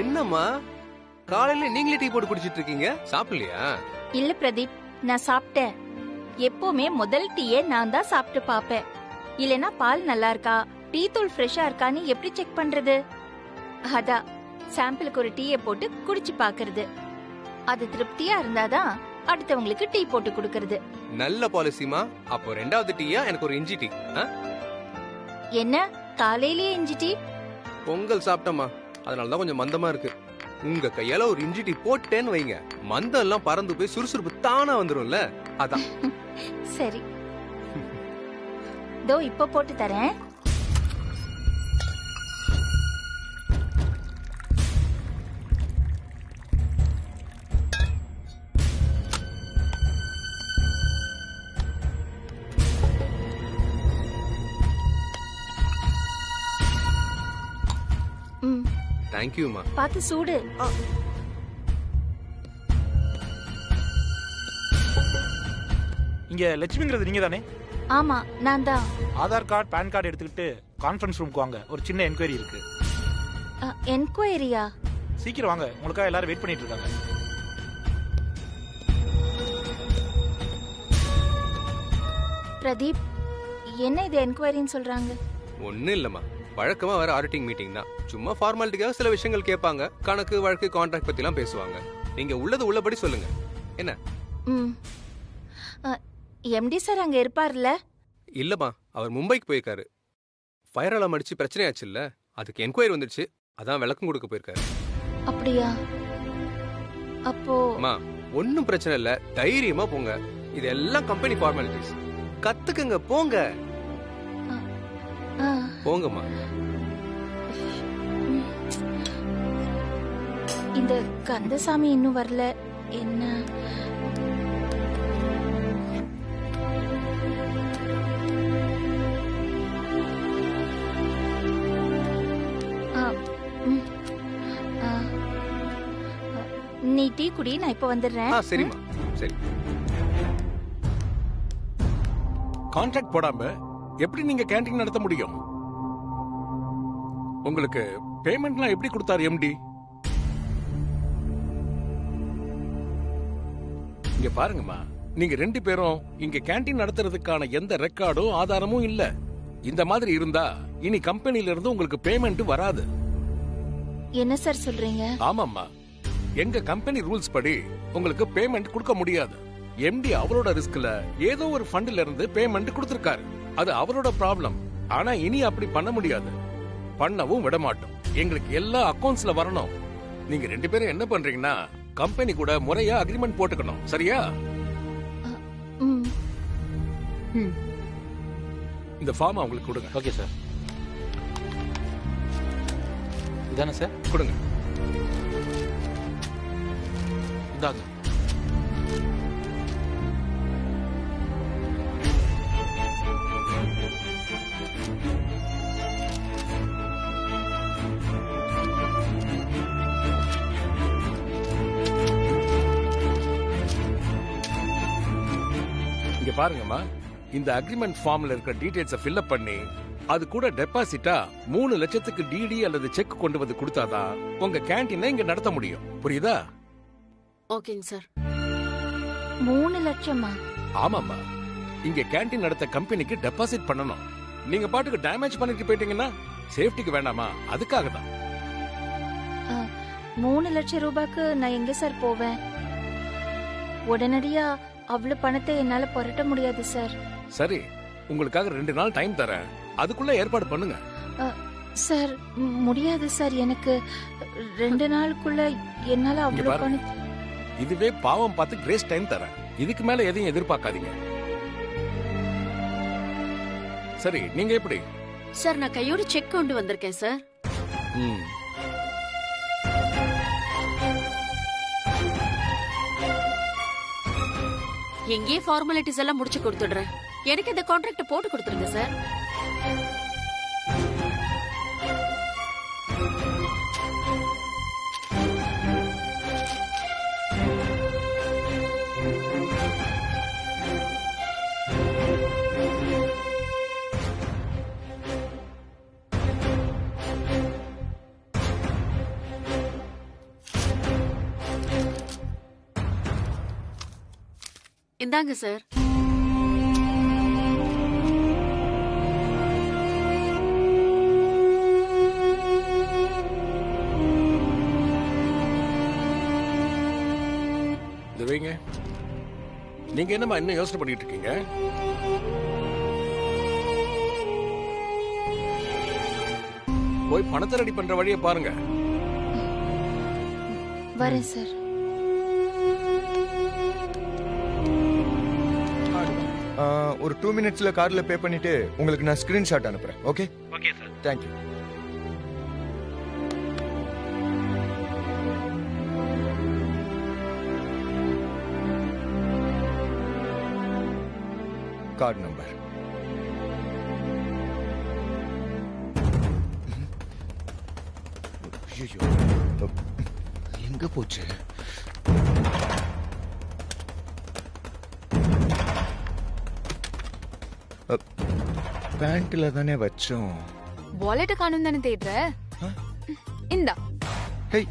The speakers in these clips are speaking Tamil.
என்னம்மா காலையில நீங்களே டீ போட்டு குடிச்சிட்டு இருக்கீங்க, சாப்பிடலையா? இல்ல பிரதீப், நான் சாப்பிட்டேன். எப்பவுமே முதல் டீயே நான் தான் சாப்பிட்டு பாப்பேன். இல்லனா பால் நல்லா இருக்கா, டீ தூள் ஃப்ரெஷ்ஷா இருக்கான்னு எப்படி செக் பண்றது? அதான் சாம்பிளுக்கு ஒரு டீயை போட்டு குடிச்சு பாக்குறது. அது திருப்தியா இருந்தாதான் அடுத்தவங்களுக்கு டீ போட்டு கொடுக்கறது. நல்ல பாலிசிமா. அப்போ ரெண்டாவது டீயா எனக்கு ஒரு இஞ்சி டீ. என்ன காலையிலேயே இஞ்சி டீ? பொங்கல் சாப்பிட்டமா, அதனாலதான் கொஞ்சம் மந்தமா இருக்கு. உங்க கையால ஒரு இஞ்சி டீ போட்டேன்னு வைங்க, மந்தம் எல்லாம் பறந்து போய் சுறுசுறுப்பு தானா வந்துரும்ல, அதான். சரி, தோ இப்ப போட்டு தரேன். தேங்க்யூமா. பார்த்து சூடு. இங்க லட்சுமிங்கிறது நீங்க தானே? ஆமா, நான் தான். ஆதார் கார்டு, பேன் கார்டு எடுத்துக்கிட்டு கான்ஃபரன்ஸ் ரூமுக்கு வாங்க, ஒரு சின்ன என்கொயரி இருக்கு. என்கொயரியா? சீக்கிரம் வாங்க, உங்களுக்காக எல்லாரும் வெயிட் பண்ணிட்டு இருக்காங்க. பிரதீப், என்ன இது என்கொயரின்னு சொல்றாங்க? ஒன்னும் இல்லம்மா, வழக்கமா வர ஆடிட்டிங் மீட்டிங் தான். சும்மா ஃபார்மாலிட்டிக்காக சில விஷயங்கள் கேட்பாங்க, கணக்கு வழக்கு கான்ட்ராக்ட் பத்தி எல்லாம் பேசுவாங்க. நீங்க உள்ளது உள்ளபடி சொல்லுங்க. என்ன? எம்டி சார் அங்க இருப்பார்ல? இல்லம்மா, அவர் மும்பைக்கு போயிருக்காரு. ஃபயர் அலார்ம் அடிச்சு பிரச்சனையாச்சு இல்ல, அதுக்கு என்கொயரி வந்துருச்சு, அதான் விளக்கம் கொடுக்க போயிருக்காரு. அப்படியா? அப்போ அம்மா ஒன்னும் பிரச்சனை இல்ல, தைரியமா போங்க. இதெல்லாம் கம்பெனி ஃபார்மாலிட்டிஸ், கத்துக்குங்க, போங்க. போங்கம்மா. இந்த கந்தசாமி இன்னும் வரல. என்ன? நீ டீ குடி, நான் இப்ப வந்துடுறேன். சரிம்மா, சரி. கான்ட்ராக்ட் போடாம எப்படி நீங்க கேண்டீன் நடத்த முடியும்? உங்களுக்கு பேமெண்ட்லாம் எப்படி கொடுத்தாரு எம்டி? இங்க பாருங்கம்மா, நீங்க ரெண்டு பேரும் இங்க கேண்டீன் நடத்துறதுக்கான எந்த ரெக்கார்டும் ஆதாரமும் இல்ல. இந்த மாதிரி இருந்தா இனி கம்பெனில இருந்து உங்களுக்கு பேமெண்ட் வராது. என்ன சார் சொல்றீங்க? ஆமாம்மா, எங்க கம்பெனி ரூல்ஸ் படி உங்களுக்கு பேமெண்ட் கொடுக்க முடியாது. எம்டி அவரோட ரிஸ்க்ல ஏதோ ஒரு ஃபண்ட்ல இருந்து பேமெண்ட் கொடுத்திருக்காரு, அது அவரோட ப்ராப்ளம். ஆனா இனி அப்படி பண்ண முடியாது, பண்ணவும் விட மாட்டோம். எங்களுக்கு எல்லா அக்கவுண்ட்ஸ்ல வரணும். நீங்க ரெண்டு பேரும் என்ன பண்றீங்கன்னா கம்பெனி கூட முறையா அக்ரிமெண்ட் போட்டுக்கணும், சரியா? இந்த ஃபார்ம் அவங்களுக்கு கொடுங்க. Okay sir. இதானே சார்? கொடுங்க. இதாங்க. இங்க பாருங்கம்மா, இந்த அக்ரிமெண்ட் ஃபார்ம்ல இருக்கிற டீடைல்ஸ் ஃபில் அப் பண்ணி அது கூட டெபாசிட்டா 3 லட்சத்துக்கு டிடி அல்லது செக் கொண்டு வந்து கொடுத்தாதான் உங்க கேண்டீனை இங்க நடத்த முடியும், புரியுதா? ஓகேங்க சார். 3 லட்சமா? ஆமாம்மா, இங்க கேண்டீன் நடத்த கம்பெனிக்கு டெபாசிட் பண்ணணும். நீங்க பாட்டுக்கு டேமேஜ் பண்ணிட்டு போயிட்டீங்கன்னா சேஃப்டிக்கு வேண்டாமா, அதுக்காக தான். 3 லட்சம் ரூபாய்க்கு நான் எங்க சார் போவேன்? உடனடியா அவ்வளவு பணத்தை என்னால புரட்ட முடியாது சார். சரி, உங்களுக்காக 2 நாள் டைம் தரேன், அதுக்குள்ள ஏற்பாடு பண்ணுங்க. சார் முடியாது சார், எனக்கு 2 நாளுக்குள்ள என்னால அவ்வளவு பணம். இதுவே பாவம் பார்த்து கிரேஸ் டைம் தரேன், இதுக்கு மேல எதையும் எதிர்பார்க்காதீங்க. சரி, நீங்க எப்படி? சார் நான் கையோட செக் கொண்டு வந்திருக்கேன் சார். எங்கே ஃபார்மாலிட்டிஸ் எல்லாம் முடிச்சு கொடுத்துடுறேன். எனக்கு இந்த கான்ட்ராக்ட் போட்டு கொடுத்துருங்க சார். இந்தாங்க சார். இது வைங்க. நீங்க என்னமா இன்னும் யோசனை பண்ணிட்டு இருக்கீங்க? போய் பணத்தை ரெடி பண்ற வழியை பாருங்க. வரேன் சார். ஒரு 2 மினிட்ஸ்ல கார்ல பே பண்ணிட்டு உங்களுக்கு நான் ஸ்கிரீன்ஷாட் அனுப்புறேன். Okay okay sir. Thank you. Card number. ஐயோ, எங்க போச்சு? பேண்ட்ல தானே வச்சோம். வாலெட் காணும் தானே தேடுற? இந்தா. ஹேய்,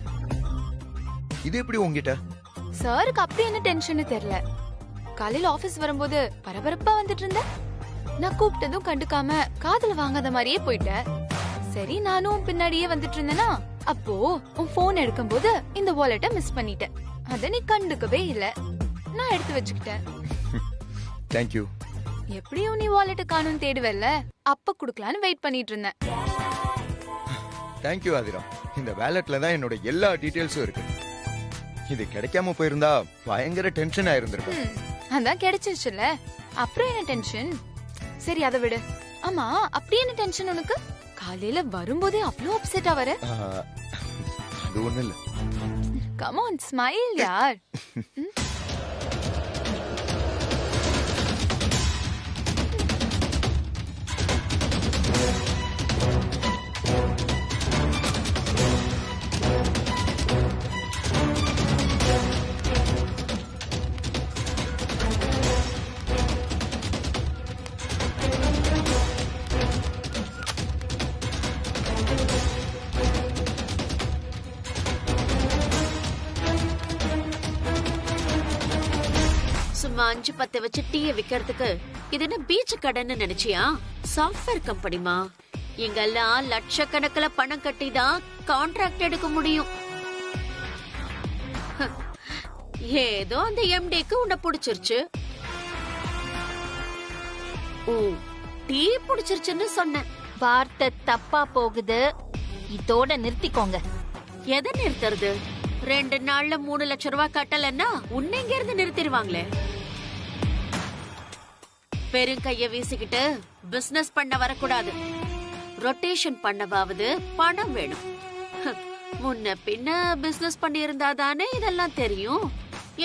இது எப்படி உங்ககிட்ட? சாருக்கு அப்படி என்ன டென்ஷன் தெரியல. காலையில ஆபீஸ் வரும்போது பரபரப்பா வந்துட்டு இருந்த. நான் கூப்பிட்டதும் கண்டுக்காம காதுல வாங்காத மாதிரியே போயிட்ட. சரி நானும் பின்னாடியே வந்துட்டு இருந்தேனா, அப்போ உன் போன் எடுக்கும்போது இந்த வாலெட்டை மிஸ் பண்ணிட்டேன். அத நீ கண்டுக்கவே இல்ல. நான் எடுத்து வச்சுக்கிட்டேன். தேங்க்யூ. எப்படியும் நீ வாலெட் காணும் தேடுவல்ல, அப்ப குடுக்கலான்னு வெயிட் பண்ணிட்டு இருந்தேன். தேங்க்யூ ஆதிரா. இந்த வேலட்ல தான் என்னோட எல்லா டீடைல்ஸும் இருக்கு. இது கிடைக்காம போயிருந்தா பயங்கர டென்ஷன் ஆயிருந்திருக்கும். அதான் கிடைச்சிருச்சுல, அப்புறம் என்ன டென்ஷன்? சரி அதை விடு. ஆமா, அப்படி என்ன டென்ஷன் உனக்கு? காலையில வரும்போதே அவ்வளோ அப்செட்டா வர. அது ஒண்ணு இல்ல. கம் ஆன் ஸ்மைல் யார். சும்மா 5-10 வச்சு டீய விக்கிறதுக்கு இது என்ன பீச் கடைன்னு நினைச்சியா? சாஃப்ட்வேர் கம்பெனிமா. இங்கெல்லாம் லட்சக்கணக்கில் பணம் கட்டி தான் கான்ட்ராக்ட் எடுக்க முடியும். ஏதோ அந்த எம்டிக்கு உன்னை பிடிச்சிருச்சு. ஓ, டீ பிடிச்சிருச்சுன்னு சொன்னேன். வார்த்தை தப்பா போகுது, இதோட நிறுத்திக்கோங்க. எதை நிறுத்துறது? 2 நாள்ல 3 லட்சம் ரூபாய் கட்டலன்னா உன்னை இங்க இருந்து நிறுத்திடுவாங்களே. பெருங்கைய வீசிக்கிட்டு பிசினஸ் பண்ண வரக்கூடாது. ரொட்டேஷன் பண்ணவாவது பணம் வேணும். முன்ன பின்ன பிசினஸ் பண்ணி இருந்தா தானே இதெல்லாம் தெரியும்.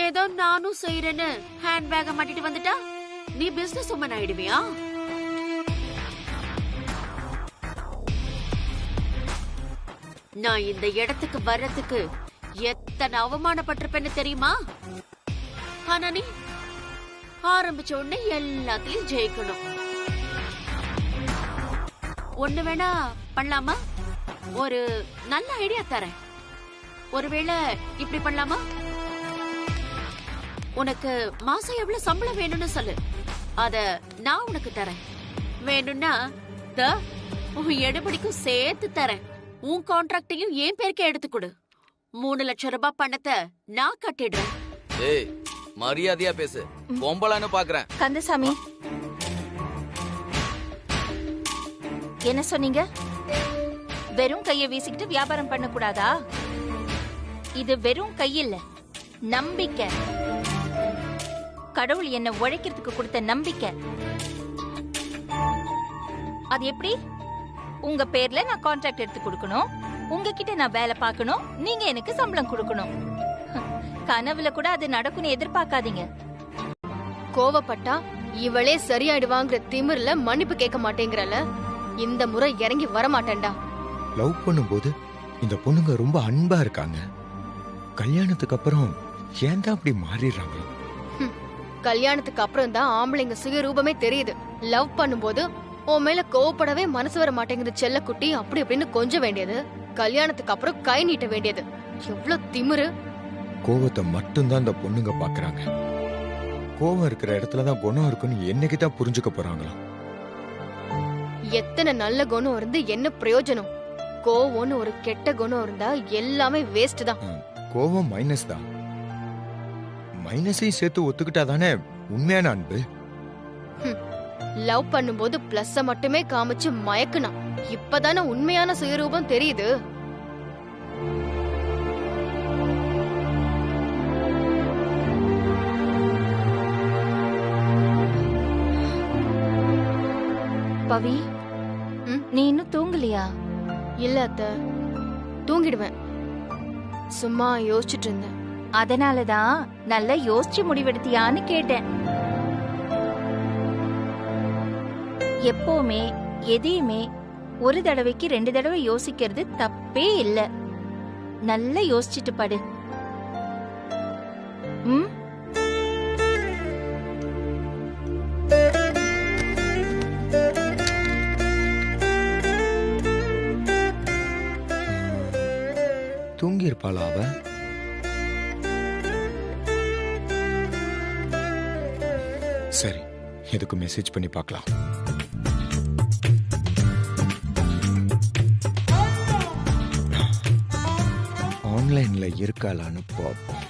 ஏதோ நானும் செய்யறேன்னு ஹேண்ட் பேக்க மாட்டிட்டு வந்துட்டா நீ பிசினஸ் உமன் ஆயிடுவியா? நான் இந்த இடத்துக்கு வர்றதுக்கு எத்தனை அவமானப்பட்டிருப்பேன்னு தெரியுமா? ஆனா நீ ஆரம்பிச்ச உடனே எல்லாத்தையும் ஜெயிக்கணும். ஒண்ணு வேணா பண்ணலாமா? ஒரு நல்ல ஐடியா தரேன். ஒருவேளை இப்படி பண்ணலாமா? உனக்கு மாசம் எவ்வளவு சம்பளம் வேணும்னு சொல்லு, அத நான் உனக்கு தரேன். வேணும்னா உன் எடுபடிக்கும் சேர்த்து தரேன். உன் கான்ட்ராக்டையும் என் பேருக்கே எடுத்து கொடு. 3 லட்சம் ரூபாய் பணத்தை நான் கட்டிடுறேன். ஏய், மரியாதையா பேசு. பொம்பளான்னு பாக்குறேன். கந்தசாமி, என்ன சொன்னீங்க? வெறும் கைய வீசிக்கிட்டு வியாபாரம் பண்ண கூடாதா? இது வெறும் கையில்ல, நம்பிக்கை. கடவுள் என்ன உழைக்கிறதுக்கு கொடுத்த நம்பிக்கை. அது எப்படி? உங்க பேர்ல நான் கான்ட்ராக்ட் எடுத்து கொடுக்கணும், உங்ககிட்ட நான் வேலை பார்க்கணும், நீங்க எனக்கு சம்பளம் கொடுக்கணும். கனவுல கூட அது நடக்கும்னு எதிர்பார்க்காதீங்க. கோவப்பட்டா இவளே சரியாயிடுவாங்கிற திமிர்ல மன்னிப்பு கேட்க மாட்டேங்கிறல. இந்த முறை இறங்கி வர மாட்டேன்டா. லவ் பண்ணும்போது இந்த பொண்ணுங்க ரொம்ப அன்பா இருக்காங்க. கல்யாணத்துக்கு அப்புறம் ஏன் தான் அப்படி மாறிடுறாங்க? கல்யாணத்துக்கு அப்புறம் தான் ஆம்பளைங்க சுயரூபமே தெரியுது. லவ் பண்ணும்போது உன் மேல கோவப்படவே மனசு வர மாட்டேங்குது செல்லக்குட்டி, அப்படி அப்படின்னு கொஞ்சம் வேண்டியது. கல்யாணத்துக்கு அப்புறம் கை நீட்ட வேண்டியது. எவ்வளவு திமிரு! கோவத்தை மட்டும்தான் இந்த பொண்ணுங்க பாக்குறாங்க. கோவம் இருக்கிற இடத்துலதான் குணம் இருக்குன்னு என்னைக்கு தான் புரிஞ்சுக்க போறாங்களா? எத்தனை நல்ல குணம் இருந்து என்ன பிரயோஜனம்? கோவம்னு ஒரு கெட்ட குணம் இருந்தா எல்லாமே வேஸ்ட் தான். கோவம் மைனஸ் தான். மைனஸையும் சேர்த்து ஒத்துக்கிட்டா தானே உண்மையான அன்பு. லவ் பண்ணும்போது பிளஸ் மட்டுமே காமிச்சு மயக்குனா இப்பதானே உண்மையான சுயரூபம் தெரியுது. பவி, நீ இன்னும் தூங்கலையா? இல்ல அத்த, தூங்கிடுவேன். சும்மா யோசிச்சுட்டு இருந்தேன். அதனாலதான் நல்லா யோசிச்சு முடிவெடுத்தியான்னு கேட்டேன். எப்பவுமே எதையுமே ஒரு தடவைக்கு 2 தடவை யோசிக்கிறது தப்பே இல்ல. நல்லா யோசிச்சுட்டு படு. தூங்கி இருப்பாளா அவ? சரி, எதுக்கு மெசேஜ் பண்ணி பார்க்கலாம். ஆன்லைன்ல இருக்காளான்னு பார்ப்போம்.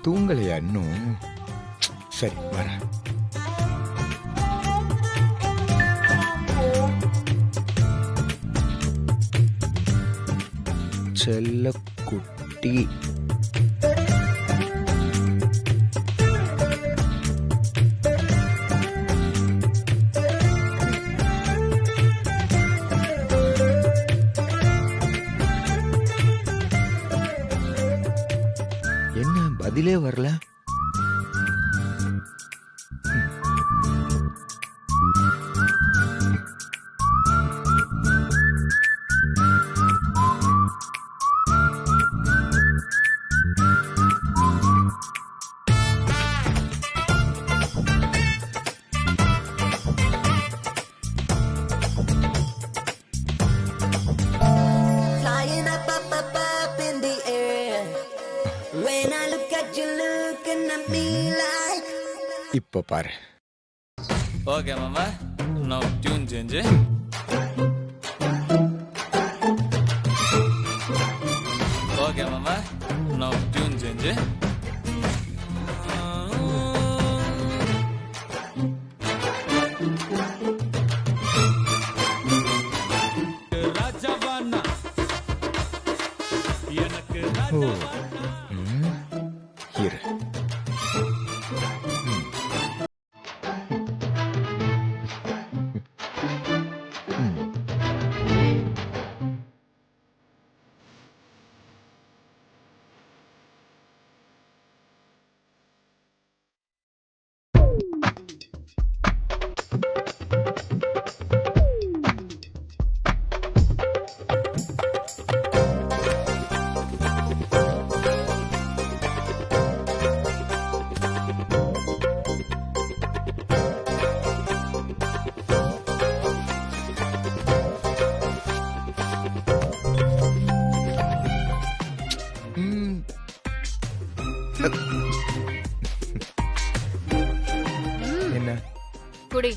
தூங்கலையா இன்னும்? சரி, வரேன். செல்ல குட்டி, என்ன பதிலே வரல? இப்ப பாரு. ஓகே மாமா, நான் டியூன் செஞ்சு ஓகே மாமா, நான் டியூன் செஞ்சு இரு. என்ன குடி.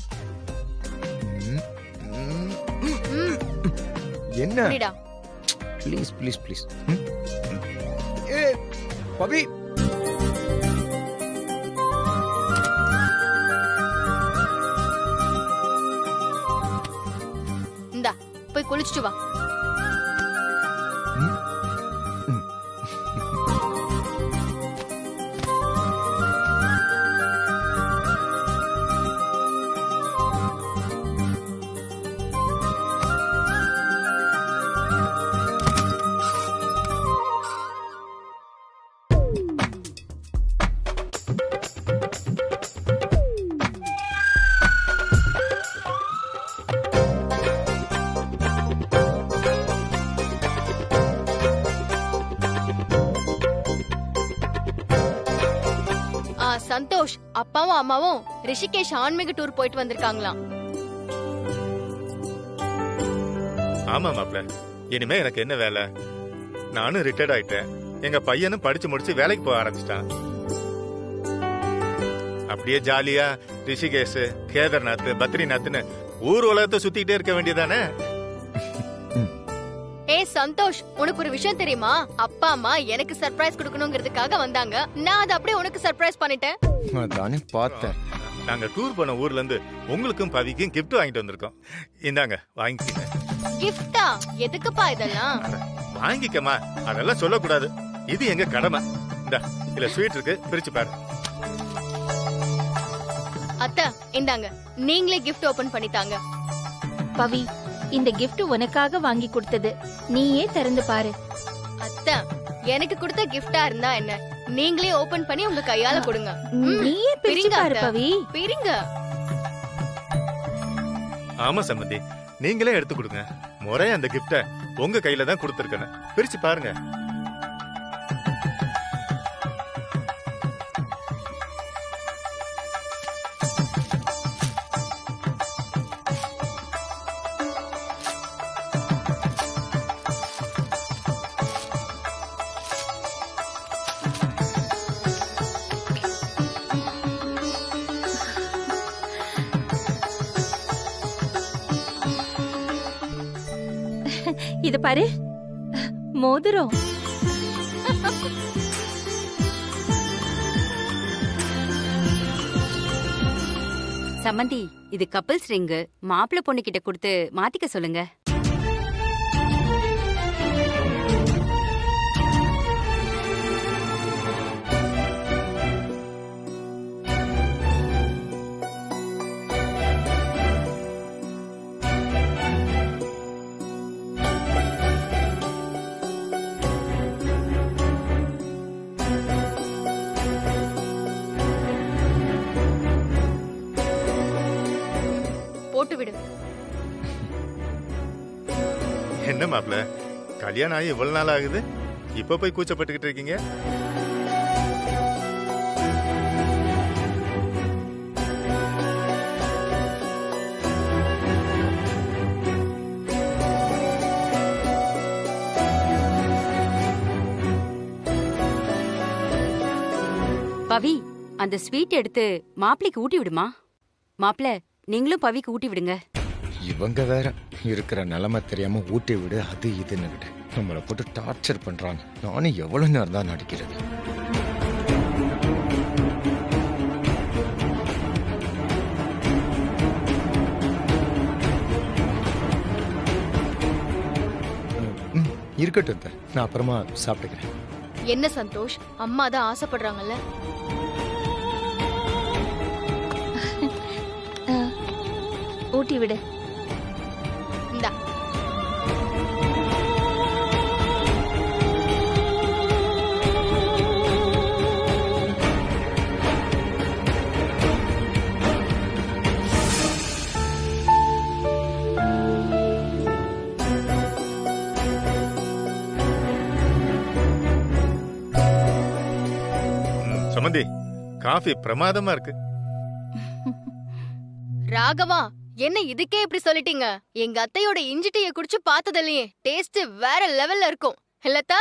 என்ன? குடிடா. Please please please. ஏ பவி, இந்தா போய் குளிச்சுட்டு வா. சந்தோஷ் அப்பாவும் அம்மாவும் ரிஷிகேஷ் ஆன்மீக டூர் போயிட்டு வந்திருக்காங்களாம். ஆமா மாப்ள, இனிமே எனக்கு என்ன வேலை? நானும் ரிட்டையர்ட் ஆயிட்டேன். எங்க பையனும் படிச்சு முடிச்சு வேலைக்கு போக ஆரம்பிச்சிட்டான். அப்படியே ஜாலியா ரிஷிகேஷ், கேதார்நாத், பத்ரிநாத்னு ஊர் உலகத்தை சுத்திட்டே இருக்க வேண்டியதானே. ஏய் சந்தோஷ், உனக்கு ஒரு விஷயம் தெரியுமா? அப்பா அம்மா எனக்கு சர்ப்ரைஸ் கொடுக்கணுங்கிறதுக்காக வந்தாங்க. நான் அதை அப்படியே உனக்கு சர்ப்ரைஸ் பண்ணிட்டேன். அதானே பார்த்தேன். நாங்க டூர் போன ஊர்ல இருந்து உங்களுக்கும் பவிக்கும் கிஃப்ட் வாங்கிட்டு வந்திருக்கோம். இந்தாங்க வாங்கிக்கங்க. கிஃப்டா? எதுக்குப்பா இதெல்லாம்? வாங்கிக்கமா, அதெல்லாம் சொல்லக்கூடாது. இது எங்க கடமை. இந்தா இதுல ஸ்வீட் இருக்கு, பிரிச்சு பாரு. அத்தை இந்தாங்க, நீங்களே கிஃப்ட் ஓபன் பண்ணித்தாங்க. பவி, இந்த gift உனக்காக வாங்கி கொடுத்தது. நீயே திறந்து பாரு. அத்தை, எனக்கு கொடுத்த கிஃப்டா இருந்தா என்ன, நீங்களே ஓபன் பண்ணி உங்க கையால கொடுங்க. நீயே பிரிச்சு பாரு பவி. பிரிங்க. ஆமா சம்பந்தி, நீங்களே எடுத்து கொடுங்க. முறையா அந்த கிஃப்ட உங்க கையில தான் கொடுத்திருக்கேன். பிரிச்சு பாருங்க. இது பாரு, மோதிரம். சம்மந்தி, இது கப்பிள்ஸ் ரிங்கு. மாப்பிள்ளை பொண்ணு கிட்ட கொடுத்து மாத்திக்க சொல்லுங்க. போட்டு விடு. என்ன மாப்ள, கல்யாணம் ஆகி இவ்வளவு நாள் ஆகுது, இப்ப போய் கூச்சப்பட்டுக்கிட்டு இருக்கீங்க? பவி, அந்த ஸ்வீட் எடுத்து மாப்பிளைக்கு ஊட்டி விடுமா. மாப்பிள்ள, நீங்களும் பவிக்கு ஊட்டி விடுங்க. இவங்க வேற இருக்கிற நிலைமை தெரியாம ஊட்டி விடு அது இதுன்னு நம்மளை போட்டு டார்ச்சர் பண்றாங்க. நானும் எவ்வளவு நேரம் தான் நடிக்கிறது. இருக்கட்டும், நான் அப்புறமா சாப்பிட்டுக்கிறேன். என்ன சந்தோஷ், அம்மா தான் ஆசைப்படுறாங்கல்ல. ஊட்டி விடு. இந்தா. சம்பந்தி, காஃபி பிரமாதமா இருக்கு. ராகவா, என்ன இதுக்கே இப்படி சொல்லிட்டீங்க? எங்க அத்தையோட இஞ்சி டீயை குடிச்சு பார்த்ததில்லையே. டேஸ்ட் வேற லெவல்ல இருக்கும் இல்லத்தா?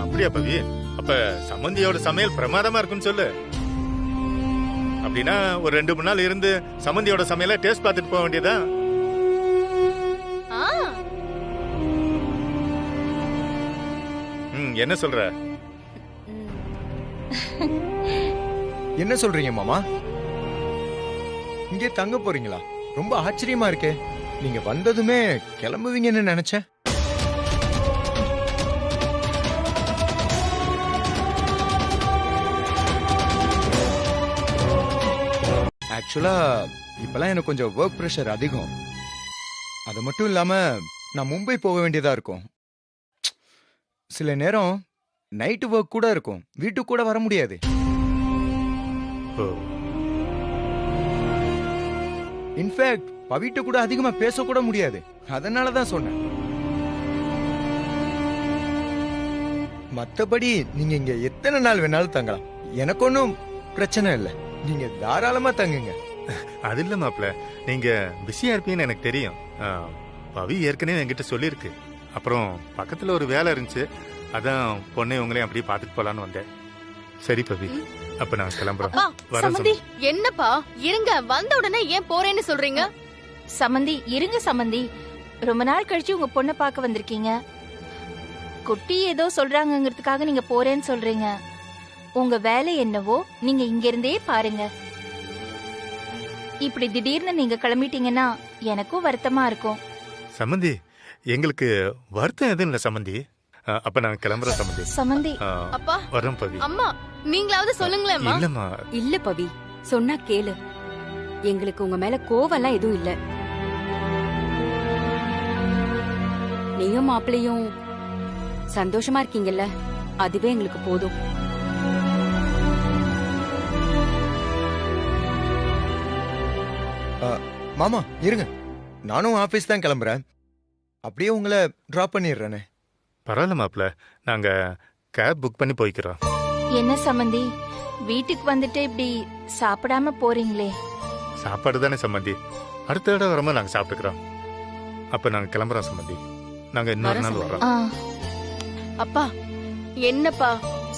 அப்படியா பவி? அப்ப சம்பந்தியோட சமையல் பிரமாதமா இருக்குன்னு சொல்லு. அப்படின்னா ஒரு 2-3 நாள் இருந்து சம்பந்தியோட சமையல டேஸ்ட் பார்த்துட்டு போக வேண்டியதா? என்ன சொல்ற? என்ன சொல்றீங்க மாமா? இங்கே தங்க போறீங்களா? ரொம்ப ஆச்சரியமா இருக்கே. நீங்க வந்ததுமே கிளம்புவீங்கன்னு நினைச்சேன். ஆக்சுவலா இப்பெல்லாம் எனக்கு கொஞ்சம் ஒர்க் ப்ரெஷர் அதிகம். அது மட்டும் இல்லாம நான் மும்பை போக வேண்டியதா இருக்கும். சில நேரம் நைட் ஒர்க் கூட இருக்கும். வீட்டுக்கு கூட வர முடியாது. இன்ஃபேக்ட் பவிட்ட கூட அதிகமா பேசக்கூட முடியாது. அதனாலதான் சொன்னேன். மத்தபடி நீங்க இங்க எத்தனை நாள் வேணாலும் தங்கலாம். எனக்கு ஒன்னும் பிரச்சனை இல்லை. நீங்க தாராளமா தங்குங்க. அது இல்ல மாப்ள, நீங்க பிஸியா இருப்பீங்கன்னு எனக்கு தெரியும். பவி ஏற்கனவே என்கிட்ட சொல்லியிருக்கு. அப்புறம் பக்கத்துல ஒரு வேலை இருந்துச்சு, அதான் பொண்ணை உங்களையும் அப்படியே பார்த்துட்டு போலான்னு வந்தேன். சரி பவி, அப்ப நான் கிளம்புறேன். வரேன் சமந்தி. என்னப்பா இருங்க, வந்த உடனே ஏன் போறேன்னு சொல்றீங்க? சமந்தி இருங்க சமந்தி, ரொம்ப நாள் கழிச்சு உங்க பொண்ணை பார்க்க வந்திருக்கீங்க. குட்டி ஏதோ சொல்றாங்கங்கிறதுக்காக நீங்க போறேன்னு சொல்றீங்க. உங்க வேலை என்னவோ நீங்க இங்க இருந்தே பாருங்க. இப்படி திடீர்னு நீங்க கிளம்பிட்டீங்கன்னா எனக்கும் வருத்தமா இருக்கும். சம்மந்தி, எங்களுக்கு வருத்தம் எதுவும் இல்ல சம்மந்தி. அப்ப நான் கிளம்புறேன் சம்மந்தி. சமந்தி. அப்பா. வரேன் பவி. அம்மா நீங்களாவது சொல்லுங்களேம்மா. இல்லம்மா. இல்ல பவி, சொன்னா கேளு. எங்களுக்கு உங்க மேல கோவம்லாம் எதுவும் இல்ல. நீயும் மாப்பிள்ளையும் சந்தோஷமா இருக்கீங்கல்ல, அதுவே எங்களுக்கு போதும். மாமா இருங்க, நானும் ஆபீஸ் தான் கிளம்புறேன். அப்படியே உங்களை டிராப் பண்ணிடுறேனே. பரவாயில்ல மாப்ள, நாங்க கேப் புக் பண்ணி போய்க்கிறோம். என்ன சமந்தி, வீட்டுக்கு வந்துட்டு இப்படி சாப்பிடாம போறீங்களே? சாப்பாடு தானே சம்மந்தி, அடுத்த தடவை வரும்போது நாங்க சாப்பிட்டுக்கிறோம். அப்ப நாங்க கிளம்புறோம் சம்மந்தி. நாங்க இன்னொரு நாள் வரோம். அப்பா என்னப்பா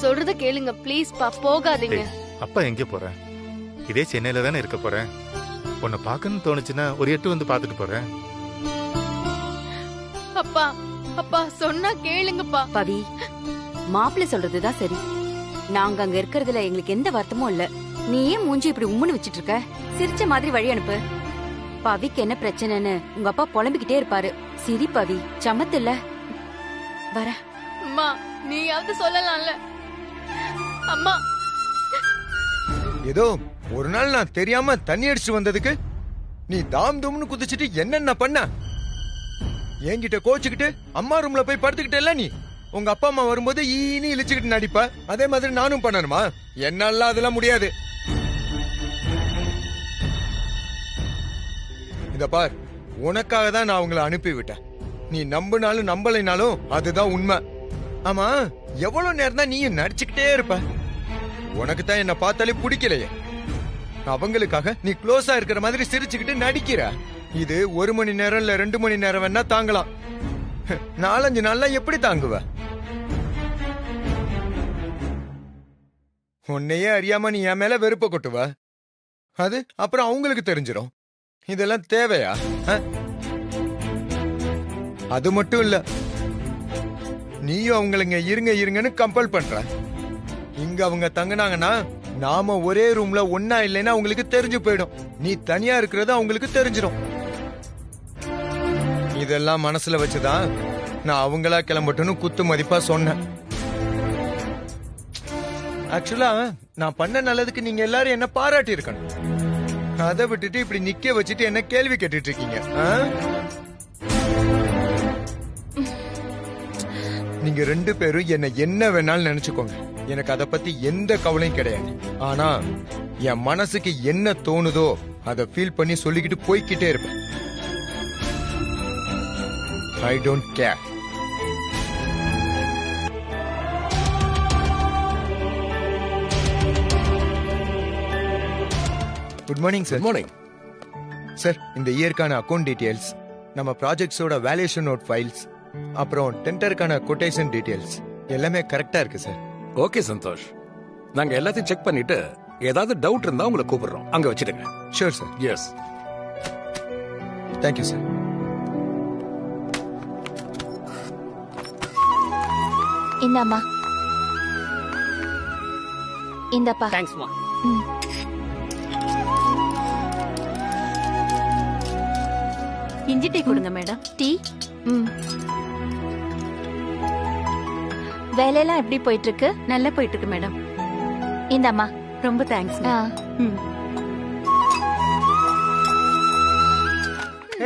சொல்றத கேளுங்க ப்ளீஸ்ப்பா, போகாதீங்க. அப்பா எங்க போறேன்? இதே சென்னையில தானே இருக்க போறேன். உன்னை பார்க்கணும்னு தோணுச்சுன்னா ஒரு 8 வந்து பார்த்துட்டு போறேன். அப்பா அப்பா சொன்னா கேளுங்கப்பா. பவி, மாப்பிள்ளை சொல்றதுதான் சரி. நாங்க அங்க இருக்கிறதுல எங்களுக்கு எந்த வருத்தமும் இல்ல. நீ ஏன் மூஞ்சி இப்படி உம்முன்னு வச்சிட்டு இருக்க? சிரிச்ச மாதிரி வழி அனுப்பு. பவிக்கு என்ன பிரச்சனைன்னு உங்க அப்பா புலம்பிக்கிட்டே இருப்பாரு. சிரி பவி, சமத்து இல்ல. வர அம்மா, நீயாவது சொல்லலாம்ல. அம்மா, ஏதோ ஒரு நாள் நான் தெரியாம தண்ணி அடிச்சு வந்ததுக்கு நீ தாம் தும்னு குதிச்சிட்டு என்னென்ன பண்ண? என்கிட்ட கோச்சுக்கிட்டு அம்மா ரூம்ல போய் படுத்துக்கிட்டே நீ. உங்க அப்பா அம்மா வரும்போது ஈனி இழிச்சுக்கிட்டு நடிப்ப. அதே மாதிரி நானும் பண்ணணுமா? என்னால அதெல்லாம் முடியாது. இத பார், உனக்காக தான் நான் உங்களை அனுப்பி விட்டேன். நீ நம்பினாலும் நம்பலைனாலும் அதுதான் உண்மை. ஆமா, எவ்வளவு நேரம் தான் நீயும் நடிச்சுக்கிட்டே இருப்ப? உனக்கு தான் என்ன பார்த்தாலே பிடிக்கலையே. அவங்களுக்காக நீ க்ளோஸா இருக்கிற மாதிரி சிரிச்சுக்கிட்டு நடிக்கிற. இது 1 மணி நேரம் இல்ல 2 மணி நேரம் வேணா தாங்கலாம். 4-5 நாள்ல எப்படி தாங்குவ? உன்னையே அறியாம நீ என் மேல வெறுப்ப கொட்டுவ. அது அப்புறம் அவங்களுக்கு தெரிஞ்சிடும். இதெல்லாம் தேவையா? அது மட்டும் இல்ல, நீயும் அவங்களுங்க இருங்க இருங்கன்னு கம்பல் பண்ற. இங்க அவங்க தங்கினாங்கன்னா நாம ஒரே ரூம்ல ஒன்னா இல்லைன்னா அவங்களுக்கு தெரிஞ்சு போயிடும். நீ தனியா இருக்கிறது அவங்களுக்கு தெரிஞ்சிடும். இதெல்லாம் மனசுல வச்சுதான் நான் அவங்களா கிளம்பட்டுன்னு குத்து மதிப்பா சொன்னேன். ஆக்சுவலா நான் பண்ண நல்லதுக்கு நீங்க எல்லாரும் என்ன பாராட்டி இருக்கணும். அதை விட்டுட்டு இப்படி நிக்க வச்சுட்டு என்ன கேள்வி கேட்டுட்டு இருக்கீங்க. நீங்க 2 பேரும் என்ன வேணாலும் நினைச்சுக்கோங்க. எனக்கு அதை பத்தி எந்த கவலையும் கிடையாது. ஆனா என் மனசுக்கு என்ன தோணுதோ அதை ஃபீல் பண்ணி சொல்லிக்கிட்டு போய்கிட்டே இருப்பேன். I don't care. Good morning sir. Morning sir. இந்த இயர்க்கான அக்கவுண்ட் டீடைல்ஸ், நம்ம ப்ராஜெக்ட்ஸோட வேல்யூஷன் நோட் ஃபைல்ஸ், அப்புறம் டெண்டருக்கான கொட்டேஷன் டீடைல்ஸ் எல்லாமே கரெக்டா இருக்கு சார். ஓகே சந்தோஷ், நாங்க எல்லாத்தையும் செக் பண்ணிட்டு ஏதாவது டவுட் இருந்தா உங்களை கூப்பிடுறோம். அங்க வச்சிடுங்க. Sure sir. Yes. Thank you sir. இந்தாம்மா. இந்தப்பா. தேங்க்ஸ்மா. இஞ்சி டீ கொடுங்க மேடம். டீ. வேலையெல்லாம் எப்படி போயிட்டு இருக்கு? நல்லா போயிட்டு இருக்கு மேடம். இந்தாம்மா. ரொம்ப தேங்க்ஸ்.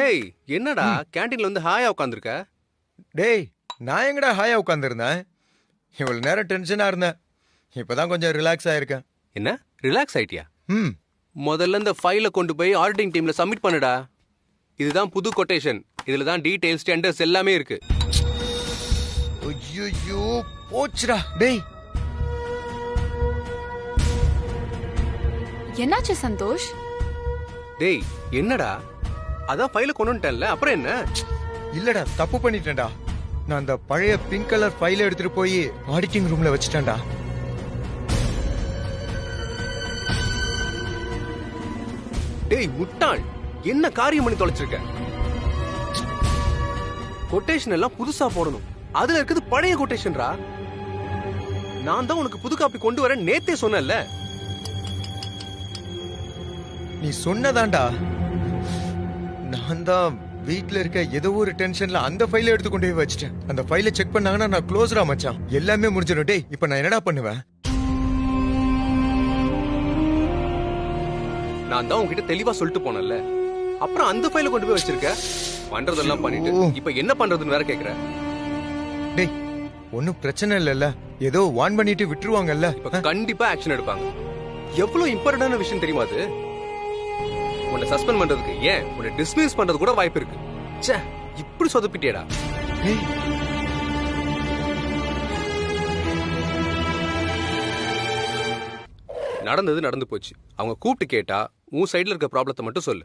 ஏய், என்னடா கேண்டீன்ல வந்து ஹாயா உட்கார்ந்திருக்க? டேய், நான் எங்கடா ஹாயா உட்கார்ந்திருந்தேன்? இவ்வளவு நேரம் டென்ஷனா இருந்தேன். இப்பதான் கொஞ்சம் ரிலாக்ஸ் ஆயிருக்கேன். என்ன ரிலாக்ஸ் ஆயிட்டியா? முதல்ல இந்த ஃபைலை கொண்டு போய் ஆடிட்டிங் டீம்ல சப்மிட் பண்ணுடா. இதுதான் புது கொட்டேஷன். இதுல தான் டீடைல்ஸ், டெண்டர்ஸ் எல்லாமே இருக்கு. ஐயோ போச்சுடா. டேய், என்னாச்சு சந்தோஷ்? டேய் என்னடா, அதான் ஃபைலை கொண்டு வந்துட்டேன்ல, அப்புறம் என்ன? இல்லடா, தப்பு பண்ணிட்டேன்டா. நான் அந்த பழைய பிங்க் கலர் ஃபைல எடுத்துட்டு போய் ஆடிட்டிங் ரூம்ல வச்சுட்டேன்டா. டேய் முட்டாள், என்ன காரியம் பண்ணி தொலைச்சிருக்க? கொட்டேஷன் எல்லாம் புதுசா போடணும். அதுல இருக்குது பழைய கொட்டேஷன்ரா. நான் தான் உனக்கு புது காப்பி கொண்டு வரேன் நேத்தே சொன்னேன்ல. நீ சொன்னதாண்டா. நான் தான் வீட்ல இருக்க ஏதோ ஒரு டென்ஷன்ல அந்த ஃபைலை எடுத்து கொண்டு போய் வச்சிட்டேன். அந்த ஃபைலை செக் பண்ணாங்கன்னா நான் க்ளோஸ்ரா மச்சான். எல்லாமே முடிஞ்சிடும். டேய், இப்ப நான் என்னடா பண்ணுவேன்? நான் தான் உன்கிட்ட தெளிவா சொல்லிட்டு போனேன்ல. அப்புறம் அந்த ஃபைலை கொண்டு போய் வச்சிருக்க. பண்றதெல்லாம் பண்ணிட்டு இப்ப என்ன பண்றதுன்னு வேற கேக்குற. டேய், ஒன்னும் பிரச்சனை இல்லல்ல. ஏதோ வான் பண்ணிட்டு விட்டுருவாங்கல்ல. இப்ப கண்டிப்பா ஆக்ஷன் எடுப்பாங்க. எவ்வளவு இம்பார்ட்டன்டான விஷயம் தெரியுமா அது? உன்னை சஸ்பெண்ட் பண்றதுக்கு, ஏன் உன்னை டிஸ்மிஸ் பண்றது கூட வாய்ப்பு இருக்கு. ச்சே, இப்படி சொதப்பிட்டியடா. நடந்தது நடந்து போச்சு. அவங்க கூப்பிட்டு கேட்டா உன் சைடுல இருக்க ப்ராப்ளத்தை மட்டும் சொல்லு.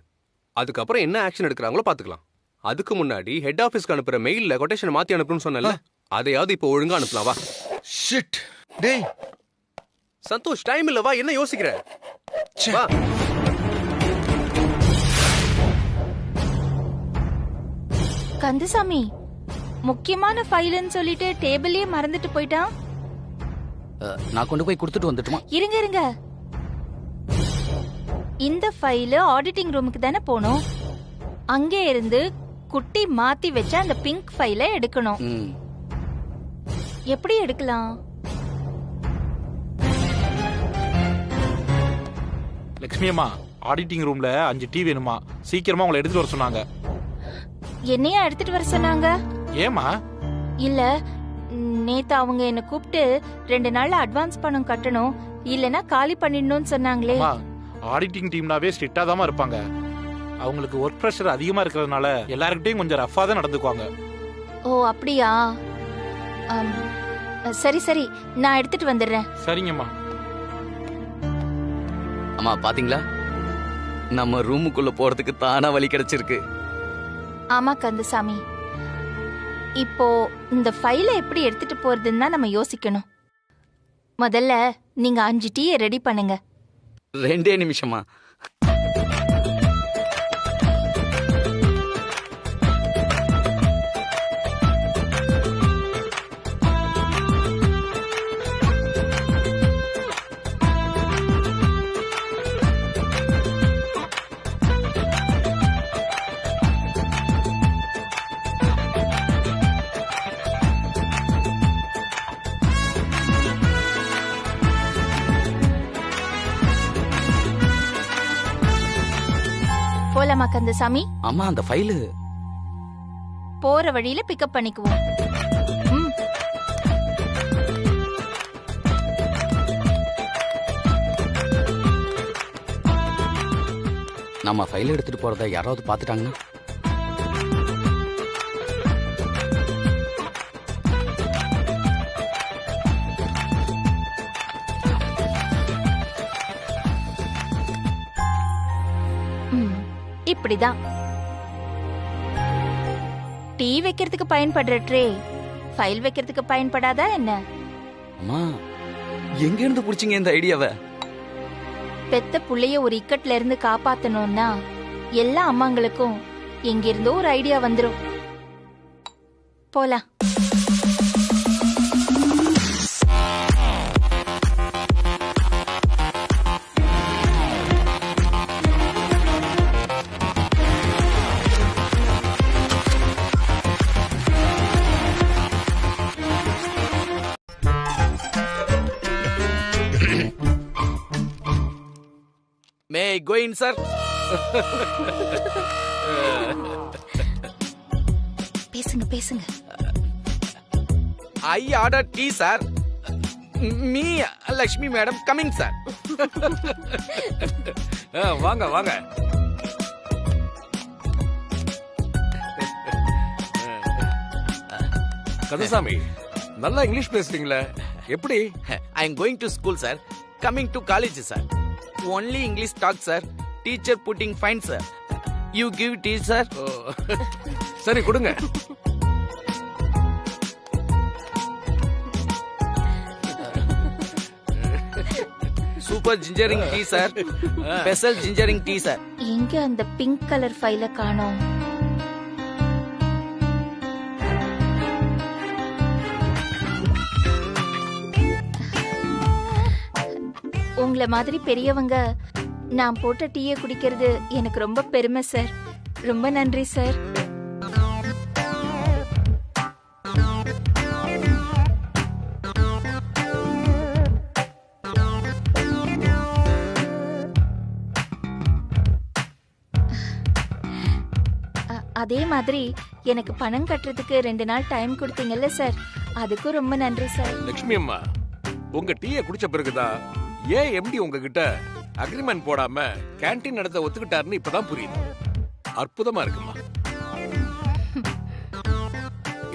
அதுக்கப்புறம் என்ன ஆக்ஷன் எடுக்கிறாங்களோ பாத்துக்கலாம். அதுக்கு முன்னாடி ஹெட் ஆபீஸ்க்கு அனுப்புற மெயில்ல கொட்டேஷன் மாத்தி அனுப்புன்னு சொன்னல, அதையாவது இப்போ ஒழுங்கா அனுப்பலாம். வா. ஷிட். டேய் சந்தோஷ், டைம் இல்ல, வா. என்ன யோசிக்கிற? வா. கந்தசாமி, முக்கியமான ஃபைல்னு சொல்லிட்டு டேபிளே மறந்துட்டு போயிட்டான். நான் கொண்டு போய் கொடுத்துட்டு வந்துட்டுமா? இருங்க இருங்க, இந்த ஃபைல் ஆடிட்டிங் ரூமுக்கு தானே போகணும். அங்கே இருந்து குட்டி மாத்தி வச்ச அந்த பிங்க் ஃபைலை எடுக்கணும். எப்படி எடுக்கலாம்? லட்சுமி அம்மா, ஆடிட்டிங் ரூம்ல 5 டீ வேணுமா? சீக்கிரமா உங்களை எடுத்துட்டு வர சொன்னாங்க. என்னையா எடுத்துட்டு வர சொன்னாங்க? ஏமா? இல்ல, நேத்து அவங்க என்ன கூப்பிட்டு 2 நாள்ல அட்வான்ஸ் பணம் கட்டணும், இல்லனா காலி பண்ணிடணும்னு சொன்னாங்களே. ஆடிட்டிங் டீம்னாவே ஸ்ட்ரிக்டா தான் இருப்பாங்க. அவங்களுக்கு ஒர்க் பிரஷர் அதிகமா இருக்கிறதுனால எல்லார்கிட்டயும் கொஞ்சம் ரஃபா தான் நடந்துக்குவாங்க. ஓ அப்படியா? சரி சரி, நான் எடுத்துட்டு வந்துடுறேன். சரிங்கம்மா. அம்மா பாத்தீங்களா, நம்ம ரூமுக்குள்ள போறதுக்கு தானா வழி கிடைச்சிருக்கு. ஆமா கந்தசாமி, இப்போ இந்த ஃபைலை எப்படி எடுத்துட்டு போறதுன்னு தான் நம்ம யோசிக்கணும். முதல்ல நீங்க 5 டீயை ரெடி பண்ணுங்க. 2 நிமிஷமா? போலாமா கந்தசாமி? அம்மா, அந்த ஃபைலு போற வழியில பிக்கப் பண்ணிக்குவோம். நம்ம ஃபைல் எடுத்துட்டு போறத யாராவது பாத்துட்டாங்கன்னா? இப்படிதான் டீ வைக்கிறதுக்கு பயன்படுற ட்ரே ஃபைல் வைக்கிறதுக்கு பயன்படாதா என்ன? அம்மா, எங்க இருந்து புடிச்சீங்க இந்த ஐடியாவை? பெத்த புள்ளைய ஒரு இக்கட்ல இருந்து காப்பாத்தணும்னா எல்லா அம்மாங்களுக்கும் எங்கிருந்தோ ஒரு ஐடியா வந்துரும். போலாம். May I go in, sir? பேசுங்க பேசுங்க. I ordered tea, sir. Me, Lakshmi madam, coming, sir. வாங்க வாங்க. கந்தசாமி, நல்லா இங்கிலீஷ் பேசுறீங்களே, எப்படி? I am going to school, sir. Coming to college, sir. Only English talk, sir. Teacher putting fine, sir. You give tea sir. ஓ, சரி கொடுங்க. Super gingering tea sir. Special gingering tea sir. எங்க அந்த பிங்க் கலர் ஃபைல காணோம்? உங்களை மாதிரி பெரியவங்க நான் போட்ட டீயை குடிக்கிறது எனக்கு ரொம்ப பெருமை சார். ரொம்ப நன்றி சார். அதே மாதிரி எனக்கு பணம் கட்டுறதுக்கு 2 நாள் டைம் கொடுத்தீங்கல்ல சார், அதுக்கும் ரொம்ப நன்றி சார். லட்சுமி அம்மா, உங்க டீயை குடிச்ச பிறகுதான் ஏன் எம்டி உங்ககிட்ட அக்ரிமெண்ட் போடாம கேண்டீன் நடத்த ஒத்துக்கிட்டாருன்னு இப்பதான் புரியுது. அற்புதமா இருக்குமா.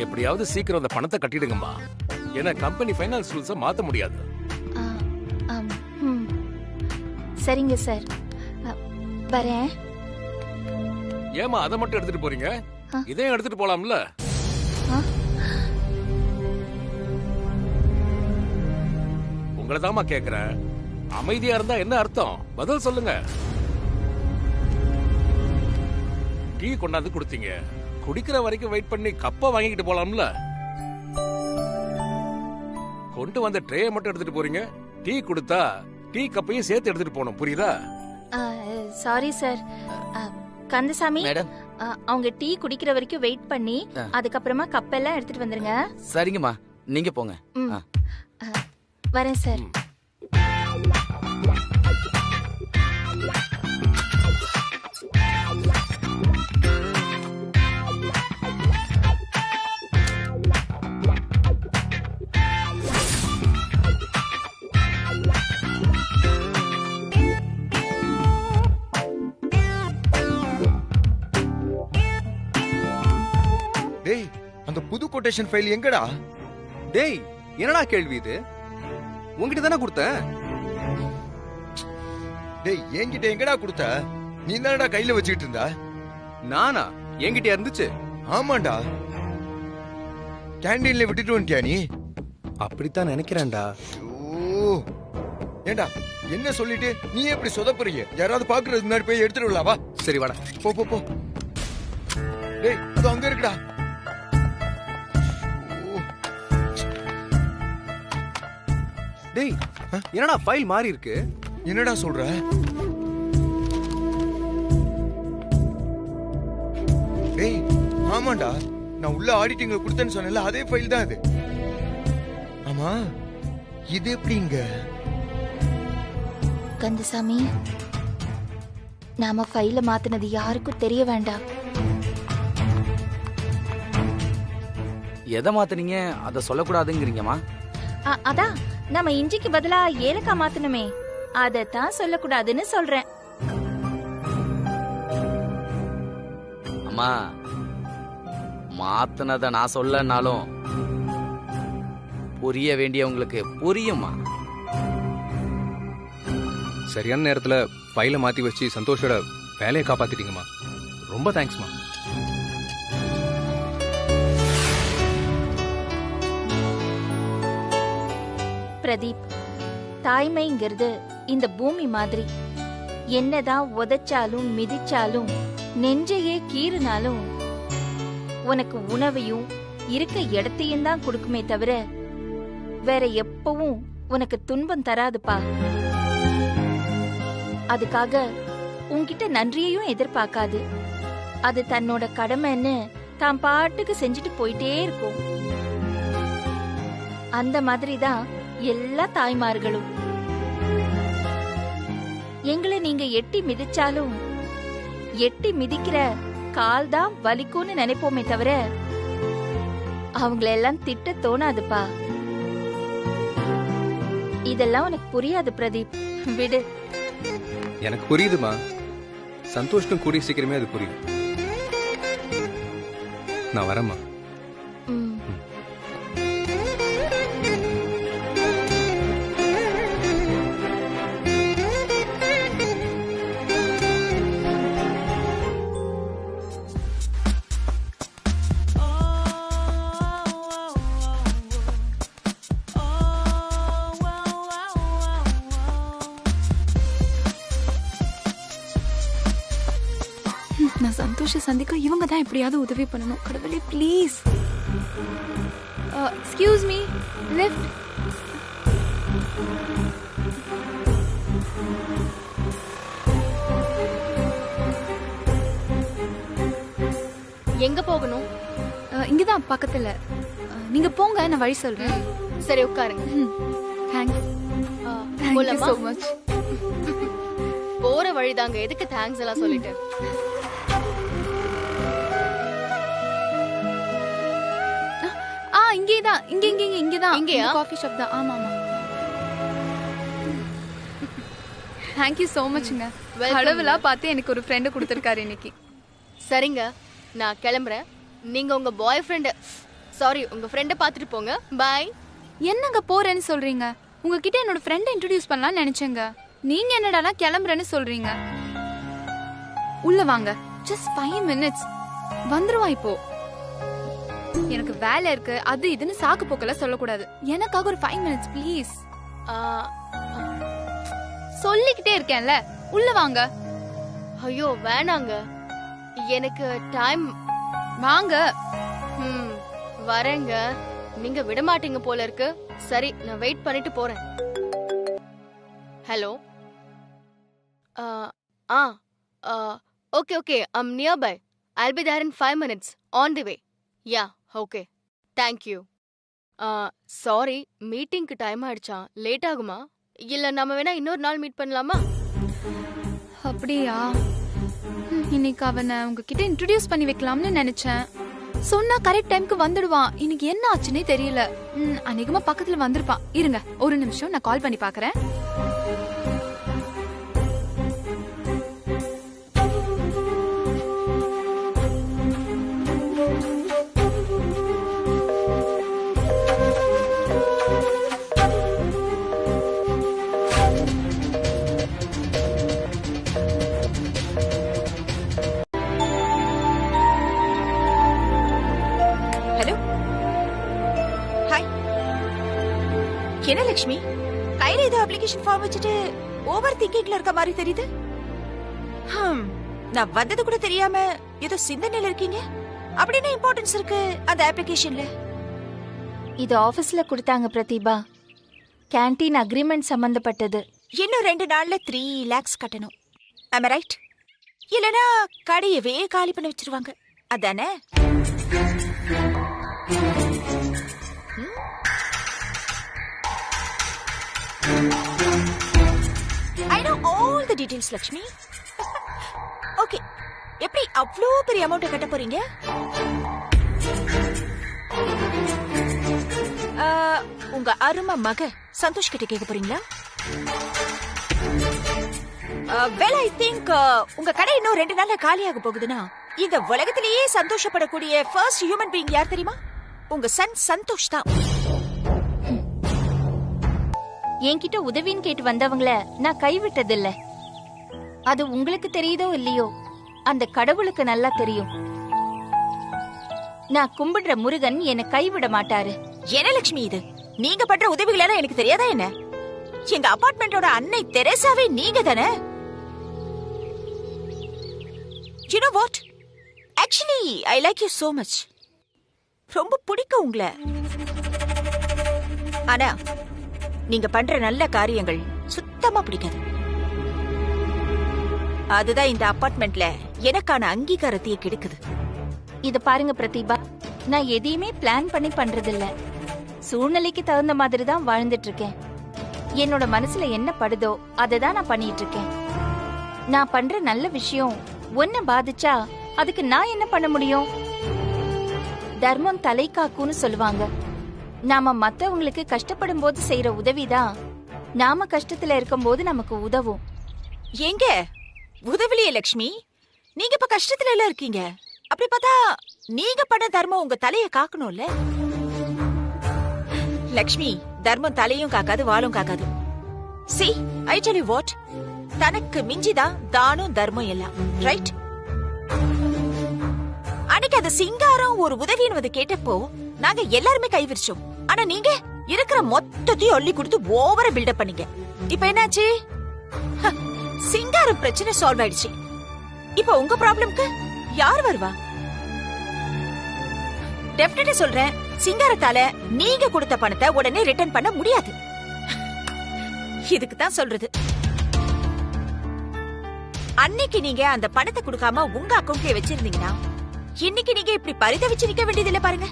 எப்படியாவது சீக்கிரம் அந்த பணத்தை கட்டிடுங்கம்மா. ஏன்னா கம்பெனி ஃபைனான்ஸ் ரூல்ஸை மாத்த முடியாது. சரிங்க சார், வரேன். ஏமா அதை மட்டும் எடுத்துட்டு போறீங்க? இதையும் எடுத்துட்டு போலாம்ல? உங்களை தாமா கேக்குறேன். அமைதியா இருந்தா என்ன அர்த்தம்? பதில் சொல்லுங்க. டீ கொண்டாந்து கொடுத்தீங்க, குடிக்கிற வரைக்கும் வெயிட் பண்ணி கப்ப வாங்கிட்டு போலாம்ல? கொண்டு வந்த ட்ரேயை மட்டும் எடுத்துட்டு போறீங்க. டீ கொடுத்தா டீ கப்பையும் சேர்த்து எடுத்துட்டு போகணும். புரியுதா? Sorry sir. கந்தசாமி, மேடம், அவங்க டீ குடிக்கிற வரைக்கும் வெயிட் பண்ணி அதுக்கப்புறமா கப்பெல்லாம் எடுத்துட்டு வந்துருங்க. சரிங்கம்மா, நீங்க போங்க. வரேன் சார். டேய், அந்த புது கொட்டேஷன் ஃபைல் எங்கடா? டேய், என்னடா கேள்வி இது? உங்ககிட்ட தானே கொடுத்தேன். டேய், என்கிட்ட எங்கடா கொடுத்த? நீ தானடா கையில வச்சுக்கிட்டு இருந்தா? நானா? என்கிட்ட இருந்துச்சு. ஆமாண்டா. கேண்டீன்ல விட்டுட்டு வந்துட்டியா நீ? அப்படித்தான் நினைக்கிறேன்டா. ஏண்டா, என்ன சொல்லிட்டு நீ எப்படி சொதப்புறீங்க? யாராவது பாக்குறதுக்கு முன்னாடி போய் எடுத்துட்டு வரலாம். வா. சரி வாடா. போ போ போ. டேய், அது அங்க இருக்குடா. டேய், என்னடா ஃபைல் மாறி இருக்கு? என்னடா சொல்ற? டேய், ஆமாண்டா, நான் உள்ள ஆடிட்டிங்ல கொடுத்தேன்னு சொன்னேன்ல, அதே ஃபைல் தான் இது. ஆமா, இது எப்படிங்க? கந்தசாமி, நாம ஃபைல மாத்தினது யாருக்கும் தெரிய வேண்டாம். எதை மாத்துனீங்க அத சொல்லக்கூடாதுங்கிறீங்கம்மா? அதான் நம்ம இஞ்சிக்கு பதிலா ஏலக்காய் மாத்தணுமே, அதத்தான் சொல்லக்கூடாதுன்னு சொல்றேன். அம்மா, மாத்துனத நான் சொல்லனாலும் புரிய வேண்டியவங்களுக்கு புரியுமா? சரியான நேரத்துல ஃபைலை மாத்தி வச்சு சந்தோஷோட வேலையை காப்பாத்திட்டீங்கம்மா. ரொம்ப தேங்க்ஸ்மா. பிரதீப், தாய்மைங்கிறது இந்த பூமி மாதிரி. என்னதான் உதைச்சாலும் மிதிச்சாலும் நெஞ்சையே கீறினாலும் உனக்கு உணவையும் இருக்க இடத்தையும் தான் கொடுக்குமே தவிர வேற எப்பவும் உனக்கு துன்பம் தராதுப்பா. அதுக்காக உன்கிட்ட நன்றியையும் எதிர்பார்க்காது. அது தன்னோட கடமைன்னு தான் பாட்டுக்கு செஞ்சுட்டு போயிட்டே இருக்கும். அந்த மாதிரிதான் எல்லா தாய்மார்களும். எங்களை நீங்க எட்டி மிதிச்சாலும் எட்டி மிதிக்கிற கால் தான் வலிக்கும்னு நினைப்போமே தவிர அவங்களெல்லாம் திட்ட தோணாதுப்பா. இதெல்லாம் உனக்கு புரியாது பிரதீப், விடு. எனக்கு புரியுதுமா. சந்தோஷம் கூடிய சீக்கிரமே அது புரியும். நான் வரேம்மா. சந்தோஷ சந்திக்க இவங்க தான் எப்படியாவது உதவி பண்ணணும். கடவுளே ப்ளீஸ். Excuse me, lift. எங்க போகணும்? இங்கதான் பக்கத்துல. நீங்க போங்க, நான் வழி சொல்றேன். சரி உட்காருங்க. தேங்க்ஸ். போலாமா? so much. போற வழிதாங்க, எதுக்கு தேங்க்ஸ் எல்லாம் சொல்லிட்டு. இங்கேதான், இங்கதான். இங்கயா? காஃபி ஷாப் தான். ஆமா ஆமா. Thank you so muchங்க. கடவுளா பார்த்து எனக்கு ஒரு ஃப்ரெண்ட் கொடுத்திருக்காரு இன்னைக்கு. சரிங்க, நான் கிளம்புறேன். நீங்க உங்க பாய் ஃப்ரெண்ட், சாரி உங்க ஃப்ரெண்ட பாத்துட்டு போங்க. பை. என்னங்க போறேன்னு சொல்றீங்க? உங்ககிட்ட என்னோட ஃப்ரெண்டை இன்ட்ரோடியூஸ் பண்ணலாம்னு நினைச்சேங்க. நீங்க என்னடானா கிளம்புறேன்னு சொல்றீங்க. உள்ள வாங்க. Just 5 minutes. வந்துருவா இப்போ. எனக்கு வேலை இருக்கு, அது இதுன்னு சாக்கு போக்கல சொல்லக்கூடாது. எனக்காக ஒரு 5 minutes ப்ளீஸ். சொல்லிக்கிட்டே இருக்கேன்ல, உள்ள வாங்க. ஐயோ வேணாங்க, எனக்கு டைம். வாங்க. வரேங்க. நீங்க விட மாட்டீங்க போல இருக்கு. சரி, நான் வெயிட் பண்ணிட்டு போறேன். Hello. Okay okay, I'm nearby. I'll be there in 5 minutes. On the way. Yeah, okay. Thank you. Sorry, மீட்டிங்க்கு டைம் ஆயிடுச்சா? லேட் ஆகுமா? இல்ல நாம வேணா இன்னொரு நாள் மீட் பண்ணலாமா? அப்படியா? இன்னைக்கு அவனை உங்ககிட்ட இன்ட்ரோடியூஸ் பண்ணி வைக்கலாம்னு நினைச்சேன். சொன்னா கரெக்ட் டைம்க்கு வந்துடுவான். இன்னைக்கு என்ன ஆச்சுன்னே தெரியல. அநேகமா பக்கத்துல வந்திருப்பான். இருங்க ஒரு நிமிஷம், நான் கால் பண்ணி பாக்குறேன். என்ன லட்சுமி, கையில ஏதோ அப்ளிகேஷன் ஃபார்ம் வச்சுட்டு ஓவர் திங்கிங்ல இருக்க மாதிரி தெரியுது. நான் வந்தது கூட தெரியாம ஏதோ சிந்தனையில இருக்கீங்க. அப்படின்னா இம்பார்ட்டன்ஸ் இருக்கு அந்த அப்ளிகேஷன்ல. இது ஆபீஸ்ல கொடுத்தாங்க பிரதீபா. கேண்டீன் அக்ரிமெண்ட் சம்பந்தப்பட்டது. இன்னும் 2 நாள்ல 3 lakhs கட்டணும். am I right? இல்லனா கடையவே காலி பண்ணி வச்சிருவாங்க. அதானே? I know all the details, Lakshmi. Okay. எப்படி அவ்ளோ பெரிய அமௌண்ட் கட்ட போறீங்க? உங்க அருமை மக சந்தோஷ் கிட்ட கேட்க போறீங்களா? well, I think உங்க கடை இன்னும் 2 நாள்ல காலியாக போகுதுன்னா இந்த உலகத்திலேயே சந்தோஷப்படக்கூடிய ஃபர்ஸ்ட் ஹியூமன் பீயிங் யார் தெரியுமா? உங்க சன் சந்தோஷ் தான். என்கிட்ட உதவின்னு கேட்டு வந்தவங்கள நான் கைவிட்டதில்ல. அது உங்களுக்கு தெரியுதோ இல்லையோ, அந்த கடவுளுக்கு நல்லா தெரியும். நான் கும்பிடுற முருகன் என்னை கைவிட மாட்டாரு. என்ன லட்சுமி இது? நீங்க பண்ற உதவிகள் எல்லாம் எனக்கு தெரியாதா என்ன? எங்க அபார்ட்மெண்டோட அன்னை தெரேசாவே நீங்க தானே? You know what? Actually, I like you so much. ரொம்ப பிடிக்கும் உங்களை. ஆனா நீங்க பண்ற நல்ல காரியங்கள் சுத்தமா பிடிக்காது. அதுதான் இந்த அபார்ட்மெண்ட்ல எனக்கான அங்கீகாரத்தையே கெடுக்குது. இத பாருங்க பிரதீபா, நான் எதையுமே பிளான் பண்ணி பண்றதில்ல. சூழ்நிலைக்கு தகுந்த மாதிரி தான் வாழ்ந்துட்டு இருக்கேன். என்னோட மனசுல என்ன படுதோ அதை தான் நான் பண்ணிட்டு இருக்கேன். நான் பண்ற நல்ல விஷயம் ஒன்ன பாதிச்சா அதுக்கு நான் என்ன பண்ண முடியும்? தர்மம் தலை காக்குன்னு சொல்லுவாங்க. நாம மத்தவங்களுக்கு கஷ்டப்படும் போது செய்யற உதவிதான் நாம கஷ்டத்துல இருக்கும் போது நமக்கு உதவும். எங்க உதவிலியே லட்சுமி, நீங்க இப்ப கஷ்டத்துல எல்லாம் இருக்கீங்க. அப்படி பார்த்தா நீங்க பண்ண தர்மம் உங்க தலைய காக்கணும்ல. லட்சுமி, தர்மம் தலையும் காக்காது வாலும் காக்காது. See, I tell you what, தனக்கு மிஞ்சிதான் தானும் தர்மம் எல்லாம். ரைட்? அன்னைக்கு அந்த சிங்காரம் ஒரு உதவின்னு கேட்டப்போ நாங்க எல்லாருமே கைவிரிச்சோம். ஆனா நீங்க இருக்கிற மொத்தத்தையும் அள்ளி கொடுத்து ஓவரா பில்டப் பண்ணீங்க. இப்ப என்னாச்சு? சிங்காரம் பிரச்சனை சால்வ் ஆயிடுச்சு. இப்ப உங்க ப்ராப்ளம்க்கு யார் வருவா? டெஃபினட்டா சொல்றேன், சிங்காரத்தால நீங்க கொடுத்த பணத்தை உடனே ரிட்டர்ன் பண்ண முடியாது. இதுக்கு தான் சொல்றது, அன்னைக்கு நீங்க அந்த பணத்தை கொடுக்காம உங்க அக்கௌண்ட்ல வச்சிருந்தீங்கன்னா இன்னைக்கு நீங்க இப்படி பரிதவிச்சு நிக்க வேண்டியதில்லை. பாருங்க.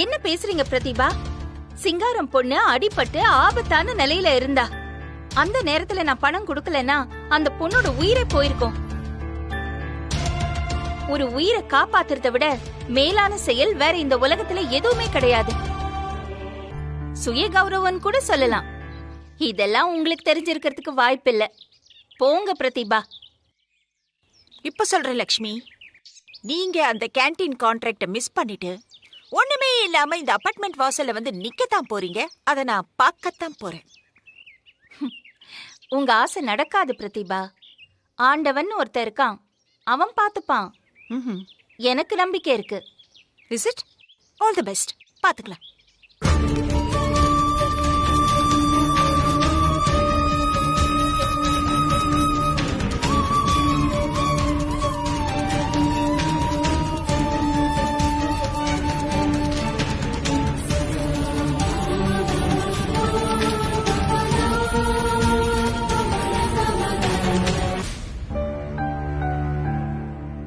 என்ன பேசுறீங்க பிரதிபா? சிங்காரம் பொண்ணு அடிபட்டு ஆபத்தான நிலையில இருந்தா அந்த நேரத்துல நான் பணம் கொடுக்கலன்னா அந்த பொண்ணோட உயிரே போயிருக்கும். ஒரு உயிரை காப்பாத்துறதை விட மேலான செயல் வேற இந்த உலகத்துல எதுவுமே கிடையாது. சுய கௌரவம் கூட சொல்லலாம். இதெல்லாம் உங்களுக்கு தெரிஞ்சிருக்கிறதுக்கு வாய்ப்பில்லை. போங்க பிரதிபா. இப்ப சொல்றேன் லக்ஷ்மி, நீங்க அந்த கேண்டீன் கான்ட்ராக்ட மிஸ் பண்ணிட்டு ஒண்ணுமே இல்லாம இந்த அபார்ட்மெண்ட் வாசல்ல வந்து நிக்கத்தான் போறீங்க. அத நான் பார்க்கத்தான் போறேன். உங்க ஆசை நடக்காது பிரதிபா. ஆண்டவன் ஒருத்தர் இருக்கான், அவன் பாத்துப்பான். எனக்கு நம்பிக்கை இருக்கு. Is it? All the best. பாத்துக்கலாம்.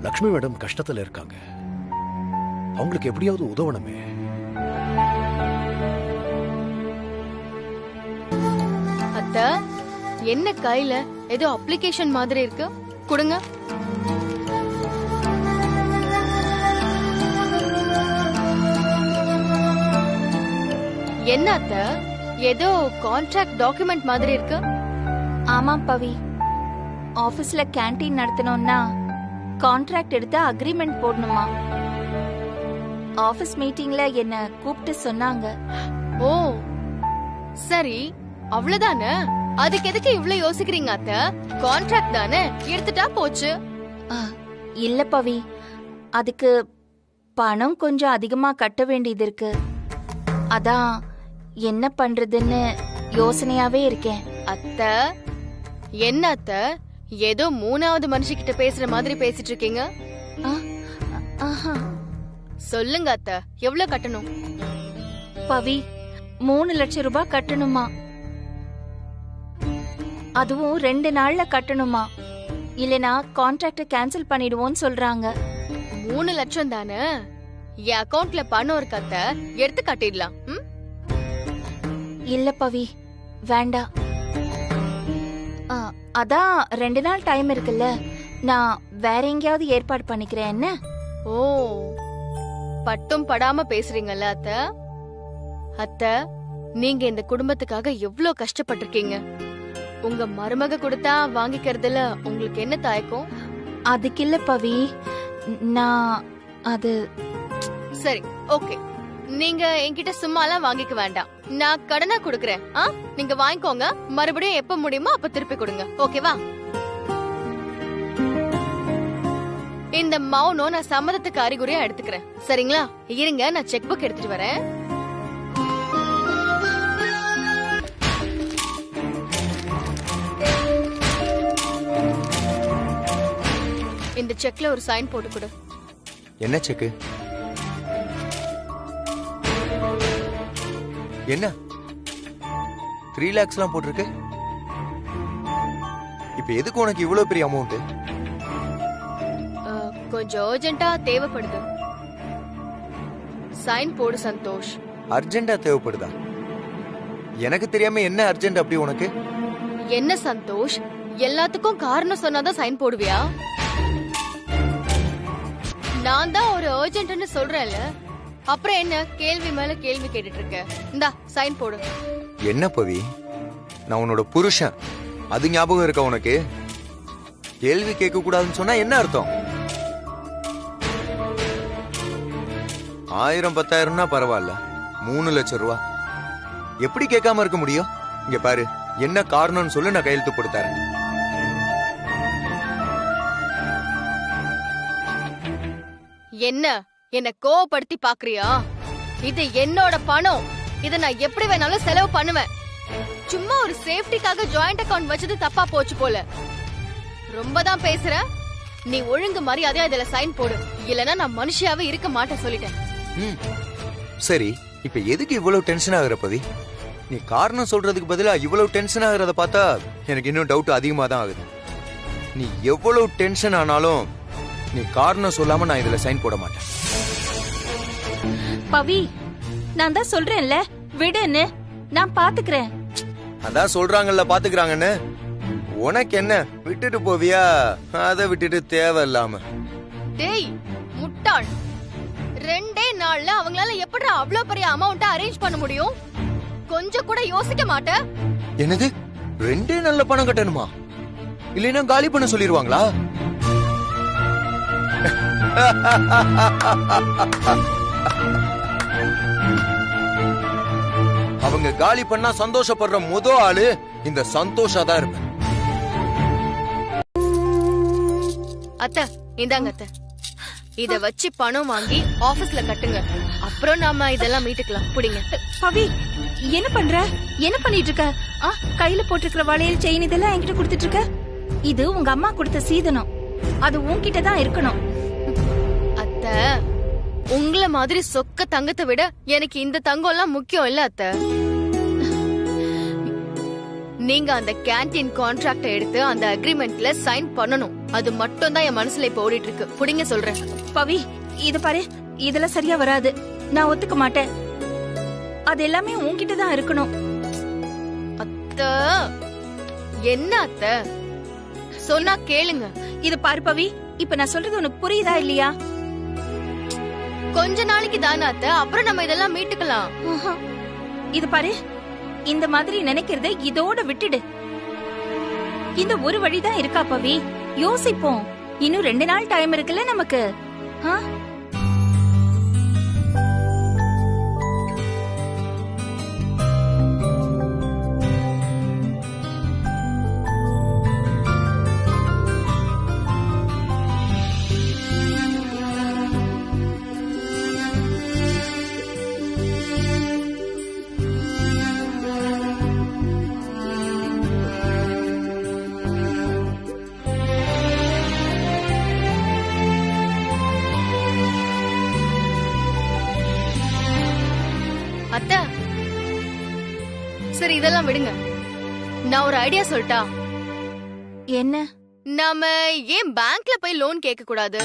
லக்ஷ்மி மேடம் கஷ்டத்துல இருக்காங்க, அவங்களுக்கு எப்படியாவது உதவணுமே. அத்த, என்ன கையில ஏதோ அப்ளிகேஷன் மாதிரி இருக்கு, கொடுங்க. என்ன அத்த, ஏதோ கான்ட்ராக்ட் டாக்குமெண்ட் மாதிரி இருக்கு. ஆமா பவி, ஆபீஸ்ல கேண்டீன் நடத்தணும்னா கான்ட்ராக்ட் எடுத்து அக்ரிமெண்ட் போடணுமா. ஆபீஸ் மீட்டிங்ல என்ன கூப்பிட்டு சொன்னாங்க. ஓ சரி, அவ்வளவுதானே. அதுக்கு எதுக்கு இவ்ளோ யோசிக்கிறீங்க அத்த? கான்ட்ராக்ட் தானே, எடுத்துட்டா போச்சு. இல்ல பவி, அதுக்கு பணம் கொஞ்சம் அதிகமா கட்ட வேண்டியது இருக்கு. அதான் என்ன பண்றதுன்னு யோசனையாவே இருக்கேன். அத்த, என்ன அத்த, ஏதோ மூணாவது மனுஷிகிட்ட பேசுற மாதிரி பேசிட்டு இருக்கீங்க. சொல்லுங்க அத்த, எவ்வளவு கட்டணும்? பவி, 3 லட்சம் ரூபாய் கட்டணுமா. அதுவும் 2 நாள்ல கட்டணுமா, இல்லனா கான்ட்ராக்ட கேன்சல் பண்ணிடுவோம் சொல்றாங்க. 3 லட்சம் தானே, என் அக்கவுண்ட்ல பணம் இருக்கு அத்த, எடுத்து கட்டிடலாம். இல்ல பவி, வேண்டாம். அதான் 2 நாள் டைம் இருக்குல்ல, நான் வேற எங்கேயாவது ஏற்பாடு பண்ணிக்கிறேன். என்ன? ஓ, பட்டும் படாம பேசுறீங்கல்ல அத்த. அத்த, நீங்க இந்த குடும்பத்துக்காக எவ்வளவு கஷ்டப்பட்டிருக்கீங்க. உங்க மருமக கொடுத்தா வாங்கிக்கிறதுல உங்களுக்கு என்ன தயக்கம்? அதுக்கு இல்ல பவி, நான் அது. சரி, ஓகே, நீங்க என்கிட்ட சும்மாலாம் வாங்கிக்க வேண்டாம். நான் கடனா கொடுக்கறேன். நீங்க வாங்கிக்கோங்க, மறுபடியும் எப்ப முடியுமோ அப்ப திருப்பி கொடுங்க. ஓகேவா? இந்த மௌனம் நான் சம்மதத்துக்கு அறிகுறியா எடுத்துக்கிறேன். சரிங்களா? இருங்க, நான் செக் புக் எடுத்துட்டு வரேன். இந்த செக்ல ஒரு சைன் போட்டு கொடு. என்ன செக்கு? என்ன 3 lakhsலாம் போட்டிருக்கு? இப்ப எதுக்கு உனக்கு இவ்வளவு பெரிய அமௌண்ட்? கொஞ்சம் அர்ஜென்ட்டா தேவைப்படுது. சைன் போடு சந்தோஷ். அர்ஜென்ட்டா தேவைப்படுதா? எனக்கு தெரியாம என்ன அர்ஜென்ட் அப்படி உனக்கு? என்ன சந்தோஷ், எல்லாத்துக்கும் காரணம் சொன்னாதான் சைன் போடுவியா? நான் தான் ஒரு அர்ஜென்ட்னு சொல்றேன்ல, அப்புறம் என்ன கேள்வி மேல கேள்வி கேட்டுட்டு இருக்க? இந்தா சைன் போடு. என்ன பவி, நான் உன்னோட புருஷன், அது ஞாபகம் இருக்கா உனக்கு? கேள்வி கேட்க கூடாதுன்னு சொன்னா என்ன அர்த்தம்? 1000 10,000னா பரவாயில்ல, 3 லட்சம் ரூபா எப்படி கேட்காம இருக்க முடியும்? இங்க பாரு, என்ன காரணம்னு சொல்லு, நான் கையெழுத்து போட்டு தரேன். என்ன கோவப்படுத்தி பாக்குறியா? இது என்னோட பணம், இத நான் எப்படி வேணாலும் செலவு பண்ணுவேன். சும்மா ஒரு சேஃப்டிக்காக ஜாயிண்ட் அக்கவுண்ட் வச்சது தப்பா போச்சு போல. ரொம்ப தான் பேசுற. நீ ஒழுங்கு மரியாதையா இதுல சைன் போடு, இல்லனா நான் மனுஷியாவே இருக்க மாட்டேன் சொல்லிட்டேன். சரி, இப்ப எதுக்கு இவ்வளவு டென்ஷன் ஆகுற பவி? நீ காரணம் சொல்றதுக்கு பதிலா இவ்வளவு டென்ஷன் ஆகுறத பார்த்தா எனக்கு இன்னும் டவுட் அதிகமா தான் ஆகுது. நீ எவ்வளவு டென்ஷன் ஆனாலும் நீ காரணம் சொல்லாம நான் இதுல சைன் போட மாட்டேன். பவி, நான் தான் சொல்றேன்ல விடுன்னு, நான் பாத்துக்கிறேன். அதான் சொல்றாங்கல்ல பாத்துக்கிறாங்கன்னு. உனக்கு என்ன, விட்டுட்டு போவியா? அதை விட்டுட்டு தேவையில்லாம. டேய் முட்டாள், 2 நாள்ல அவங்களால எப்படிடா அவ்ளோ பெரிய அமௌண்ட் அரேஞ்ச் பண்ண முடியும்? கொஞ்சம் கூட யோசிக்க மாட்ட? என்னது 2 நல்ல பணம் கட்டணுமா? இல்லைன்னா காலி பண்ண சொல்லிருவாங்களா? அவங்க காலி பண்ணா சந்தோஷப்படுற முதல் ஆளு இந்த சந்தோஷா தான் இருப்பேன். அத்தை இந்தாங்க அத்தை, இத வச்சு பணம் வாங்கி ஆபீஸ்ல கட்டுங்க. அப்புறம் நாம இதெல்லாம் மீட்டுக்கலாம். புடிங்க. பவி, என்ன பண்ற? என்ன பண்ணிட்டு இருக்க? கையில போட்டிருக்கிற வளையல், செயின் இதெல்லாம் என்கிட்ட கொடுத்துட்டு இருக்க? இது உங்க அம்மா கொடுத்த சீதனம், அது உன்கிட்ட தான் இருக்கணும். அத்தை, உங்கள மாதிரி சொக்க தங்கத்தை விட எனக்கு இந்த தங்கம் எல்லாம் முக்கியம் இல்ல அத்தை. நீங்க அந்த கேண்டீன் கான்ட்ராக்ட எடுத்து அந்த அக்ரிமெண்ட்ல சைன் பண்ணணும். அது மட்டும் தான் என் மனசுல இப்ப ஓடிட்டு இருக்கு. புடிங்க சொல்றேன். பவி, இது பாரு, இதெல்லாம் சரியா வராது. நான் ஒத்துக்க மாட்டேன். அது எல்லாமே உன்கிட்ட தான் இருக்கணும். அத்தை, என்ன அத்தை சொன்னா கேளுங்க. இது பாரு பவி, இப்ப நான் சொல்றது உனக்கு புரியுதா இல்லையா? கொஞ்ச நாளைக்கு தானே அத்தை, அப்புறம் நம்ம இதெல்லாம் மீட்டுக்கலாம். இது பாரு, இந்த மாதிரி நினைக்கிறத இதோட விட்டுடு. இந்த ஒரு வழிதான் இருக்கா பவி? யோசிப்போம். இன்னும் 2 நாள் டைம் இருக்குல்ல நமக்கு. அத்தை, சரி இதெல்லாம் விடுங்க. நான் ஒரு ஐடியா சொல்லிட்டா? என்ன? நாம ஏன் பேங்க்ல போய் லோன் கேட்க கூடாது?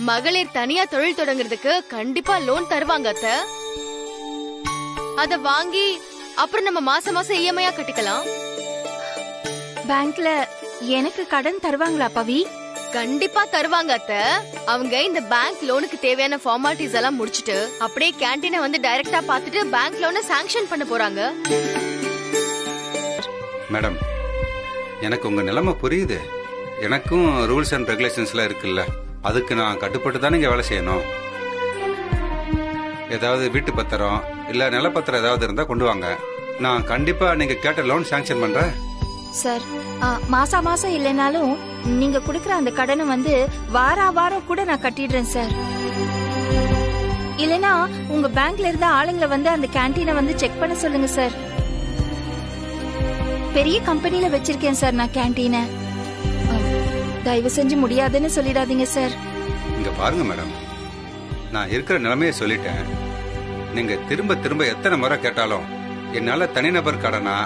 மகளிர் தனியா தொழில் தொடங்குறதுக்கு கண்டிப்பா லோன் தருவாங்க அத்தை. அத வாங்கி அப்புறம் நம்ம மாசம் மாசம் இஎம்ஐயா கட்டிக்கலாம். பேங்க்ல எனக்கு கடன் தருவாங்களா பவி? கண்டிப்பா தருவாங்க அத்தை. அவங்க இந்த பேங்க் லோனுக்கு தேவையான ஃபார்மாலிட்டிஸ் எல்லாம் முடிச்சிட்டு அப்படியே கேண்டீனை வந்து டைரக்டா பார்த்துட்டு பேங்க் லோனை சாங்ஷன் பண்ண போறாங்க. மேடம், எனக்கு உங்க நிலைமை புரியுது. எனக்கும் ரூல்ஸ் அண்ட் ரெகுலேஷன்ஸ்லாம் இருக்குல்ல, அதுக்கு நான் கட்டுப்பட்டு தானே இங்க வேலை செய்யணும். ஏதாவது வீட்டு பத்திரம் இல்ல நிலப்பத்திரம் ஏதாவது இருந்தா கொண்டு வாங்க. நான் கண்டிப்பா நீங்க கேட்ட லோன் சாங்ஷன் பண்றேன். சார், மாசம் இல்லைனாலும் நீங்க குடுக்கற அந்த கடனை வந்து வாரம் கூட நான் கட்டிடுறேன் சார். இல்லனா உங்க பேங்க்ல இருந்த ஆளுங்களை வந்து அந்த கேண்டீனை வந்து செக் பண்ண சொல்லுங்க சார். பெரிய கம்பெனில வச்சிருக்கேன் சார் நான் கேண்டீனை. தயவு செஞ்சு முடியாதுன்னு சொல்லிடாதீங்க சார். இங்க பாருங்க மேடம், நான் இருக்கிற நிலைமையை சொல்லிட்டேன். நீங்க திரும்ப திரும்ப எத்தனை முறை கேட்டாலும் என்னால தனிநபர் கடனா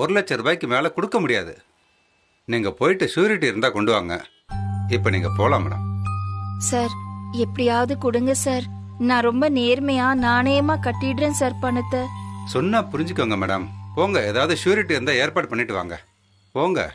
1 லட்சம் ரூபாய்க்கு மேல கொடுக்க முடியாது. நீங்க போயிட்டு ஷூரிட்டி இருந்தா கொண்டு வாங்க. இப்ப நீங்க போலாம் மேடம். சார், எப்படியாவது கொடுங்க சார். நான் ரொம்ப நேர்மையா நாணயமா கட்டிடுறேன் சார் பணத்தை. சொன்னா புரிஞ்சுக்கோங்க மேடம். போங்க, ஏதாவது ஷூரிட்டி இருந்தா ஏற்பாடு பண்ணிட்டு வாங்க. போங்க.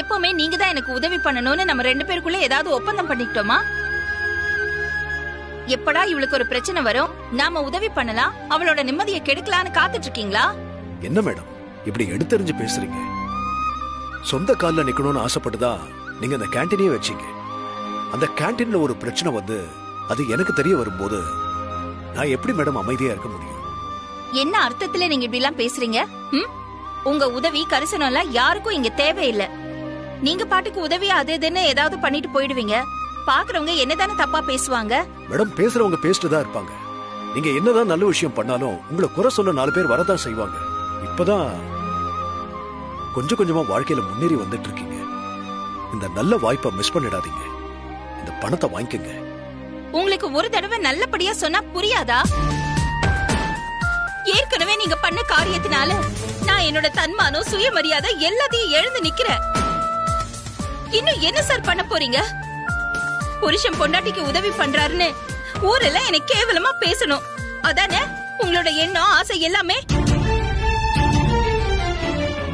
எப்பவுமே நீங்க தான் எனக்கு உதவி பண்ணணும்னு நம்ம 2 பேருக்குள்ள ஏதாவது ஒப்பந்தம் பண்ணிக்கிட்டோமா? எப்படா இவளுக்கு ஒரு பிரச்சனை வரும், நாம உதவி பண்ணலாம், அவளோட நிம்மதியை கெடுக்கலான்னு காத்துட்டு இருக்கீங்களா? என்ன மேடம் இப்படி எடுத்தறிஞ்சு பேசுறீங்க? சொந்த கால்ல நிக்கணும்னு ஆசைப்பட்டுதான் நீங்க அந்த கேண்டீனே வச்சீங்க. அந்த கேண்டீன்ல ஒரு பிரச்சனை வந்து அது எனக்கு தெரிய வரும்போது நான் எப்படி மேடம் அமைதியா இருக்க முடியும்? என்ன அர்த்தத்துல நீங்க இப்படி எல்லாம் பேசுறீங்க? உங்க உதவி கரிசனம் எல்லாம் யாருக்கும் இங்க தேவையில்லை. நீங்க பாட்டுக்கு உதவி அது இதுன்னு ஏதாவது பண்ணிட்டு போயிடுவீங்க. பாக்குறவங்க என்னதானே தப்பா பேசுவாங்க. மேடம் பேசுறவங்க பேசிட்டு தான் இருப்பாங்க. நீங்க என்னதான் நல்ல விஷயம் பண்ணாலும் உங்களை குறை சொல்ல 4 பேர் வரதான் செய்வாங்க. இப்பதான் கொஞ்சம் கொஞ்சமா வாழ்க்கையில முன்னேறி வந்துட்டு இருக்கீங்க. இந்த நல்ல வாய்ப்பை மிஸ் பண்ணிடாதீங்க. இந்த பணத்தை வாங்கிக்கங்க. உங்களுக்கு ஒரு தடவை நல்லபடியா சொன்னா புரியாதா? ஏற்கனவே நீங்க பண்ண காரியத்தினால நான் என்னோட தன்மானம் சுயமரியாதை எல்லாத்தையும் எழுந்து நிக்கிறேன். இன்னும் என்ன சார் பண்ண போறீங்க? புருஷன் பொண்டாட்டிக்கு உதவி பண்றாருன்னு ஊரெல்லாம் எனக்கு கேவலமா பேசணும், அதானே உங்களோட எண்ணம் ஆசை எல்லாமே?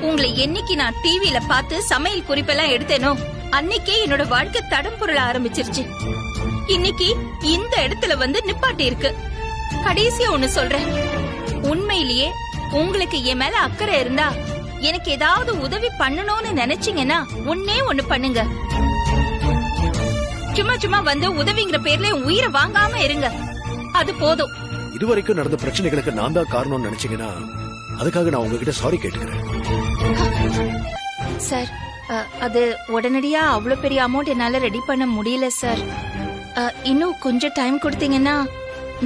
உங்களை என்னைக்கு நான் டிவியில பார்த்து சமையல் குறிப்பெல்லாம் எடுத்தேனோ அன்னைக்கே என்னோட வாழ்க்கை தடம் பொருள ஆரம்பிச்சிருச்சு. இன்னைக்கு இந்த இடத்துல வந்து நிப்பாட்டி இருக்கு. கடைசியா ஒண்ணு சொல்றேன், உண்மையிலேயே உங்களுக்கு என் மேல அக்கறை இருந்தா எனக்கு ஏதாவது உதவி பண்ணணும்னு நினைச்சீங்கன்னா ஒண்ணு பண்ணுங்க. சும்மா சும்மா வந்து உதவிங்கிற பேர்ல உயிரை வாங்காம இருங்க, அது போதும். இதுவரைக்கும் நடந்த பிரச்சனைகளுக்கு நான் தான் காரணம்னு நினைச்சீங்கன்னா அதுக்காக நான் உங்ககிட்ட சாரி கேட்டுக்கிறேன். சார், அது உடனடியா அவ்வளவு பெரிய அமௌண்ட் என்னால ரெடி பண்ண முடியல சார். இன்னும் கொஞ்சம் டைம் கொடுத்தீங்கன்னா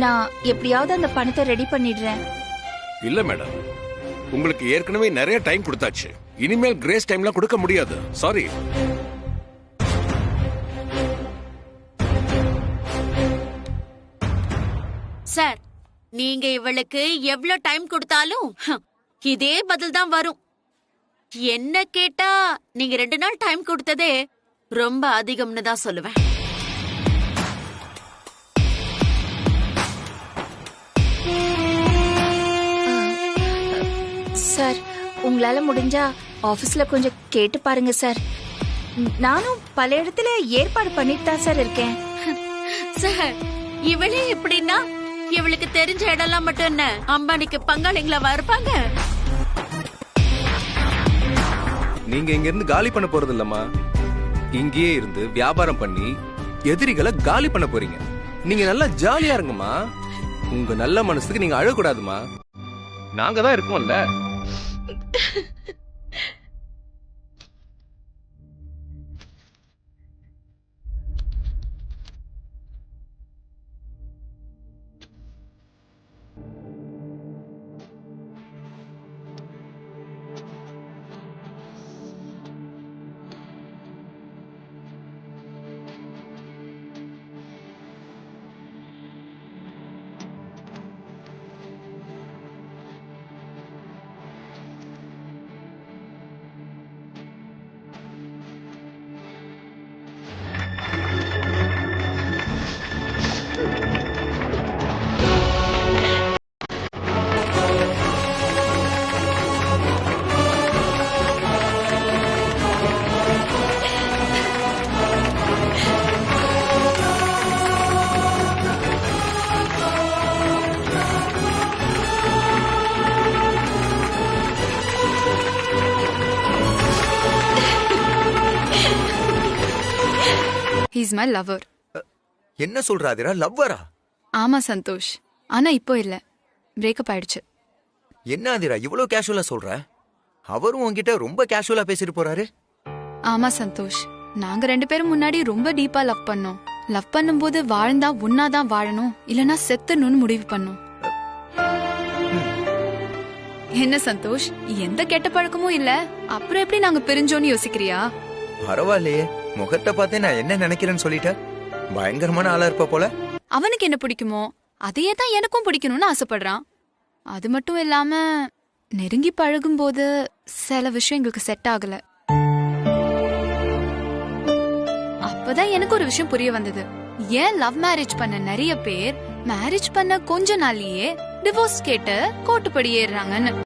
நான் எப்படியாவது அந்த பணத்தை ரெடி பண்ணிடுறேன். இல்ல மேடம், உங்களுக்கு ஏற்கனவே நிறைய டைம் கொடுத்தாச்சு. இனிமேல் கிரேஸ் டைம்லாம் கொடுக்க முடியாது. சாரி. சார், நீங்க இவளுக்கு எவ்வளவு டைம் கொடுத்தாலும் இதே பதில் தான் வரும். என்ன கேட்டா நீங்க 2 நாள் டைம் கொடுத்ததே ரொம்ப அதிகம்னு தான் சொல்லுவேன். சார், உங்களால முடிஞ்சா ஆபீஸ்ல கொஞ்சம் கேட்டு பாருங்க சார். நானும் பல இடத்துல ஏற்பாடு பண்ணிட்டு தான் சார் இருக்கேன். சார், இவளே எப்படின்னா இவளுக்கு தெரிஞ்ச இடம்லாம் மட்டும் என்ன அம்பானிக்கு பங்காளிங்களா இருப்பாங்க? நீங்க இங்க இருந்து காலி பண்ண போறது இல்லம்மா, இங்கேயே இருந்து வியாபாரம் பண்ணி எதிரிகளை காலி பண்ண போறீங்க. நீங்க நல்லா ஜாலியா இருங்கம்மா. உங்க நல்ல மனசுக்கு நீங்க அழக்கூடாதுமா. நாங்க தான் இருக்கோம்ல. He's my lover. என்ன சொல்றாதிரா? லவ்வரா? ஆமா சந்தோஷ், ஆனா இப்போ இல்ல, பிரேக்கப் ஆயிடுச்சு. என்ன அதிரா இவ்வளவு கேஷுவலா சொல்ற? அவரும் உன்கிட்ட ரொம்ப கேஷுவலா பேசிட்டு போறாரு. ஆமா சந்தோஷ், நாங்க 2 பேரும் முன்னாடி ரொம்ப டீப்பா லவ் பண்ணோம். லவ் பண்ணும்போது வாழ்ந்தா ஒன்னாதான் வாழணும், இல்லனா செத்துணும்னு முடிவு பண்ணோம். என்ன சந்தோஷ், எந்த கெட்ட பழக்கமும் இல்ல, அப்புறம் எப்படி நாங்க பிரிஞ்சோன்னு யோசிக்கிறியா? பரவாயில்லையே, முகத்தை பார்த்தே நான் என்ன நினைக்கிறேன்னு சொல்லிட்டேன். பயங்கரமான ஆளா இருப்ப போல. அவனுக்கு என்ன பிடிக்குமோ அதையே தான் எனக்கும் பிடிக்கணும்னு ஆசைப்படுறான். அது மட்டும் இல்லாம நெருங்கி பழகும் போது சில விஷயம் எங்களுக்கு செட் ஆகல. அப்பதான் எனக்கு ஒரு விஷயம் புரிய வந்தது. ஏன் லவ் மேரேஜ் பண்ண நிறைய பேர் மேரேஜ் பண்ண கொஞ்ச நாள்லயே டிவோர்ஸ் கேட்டு கோர்ட்டு படி ஏறுறாங்கன்னு.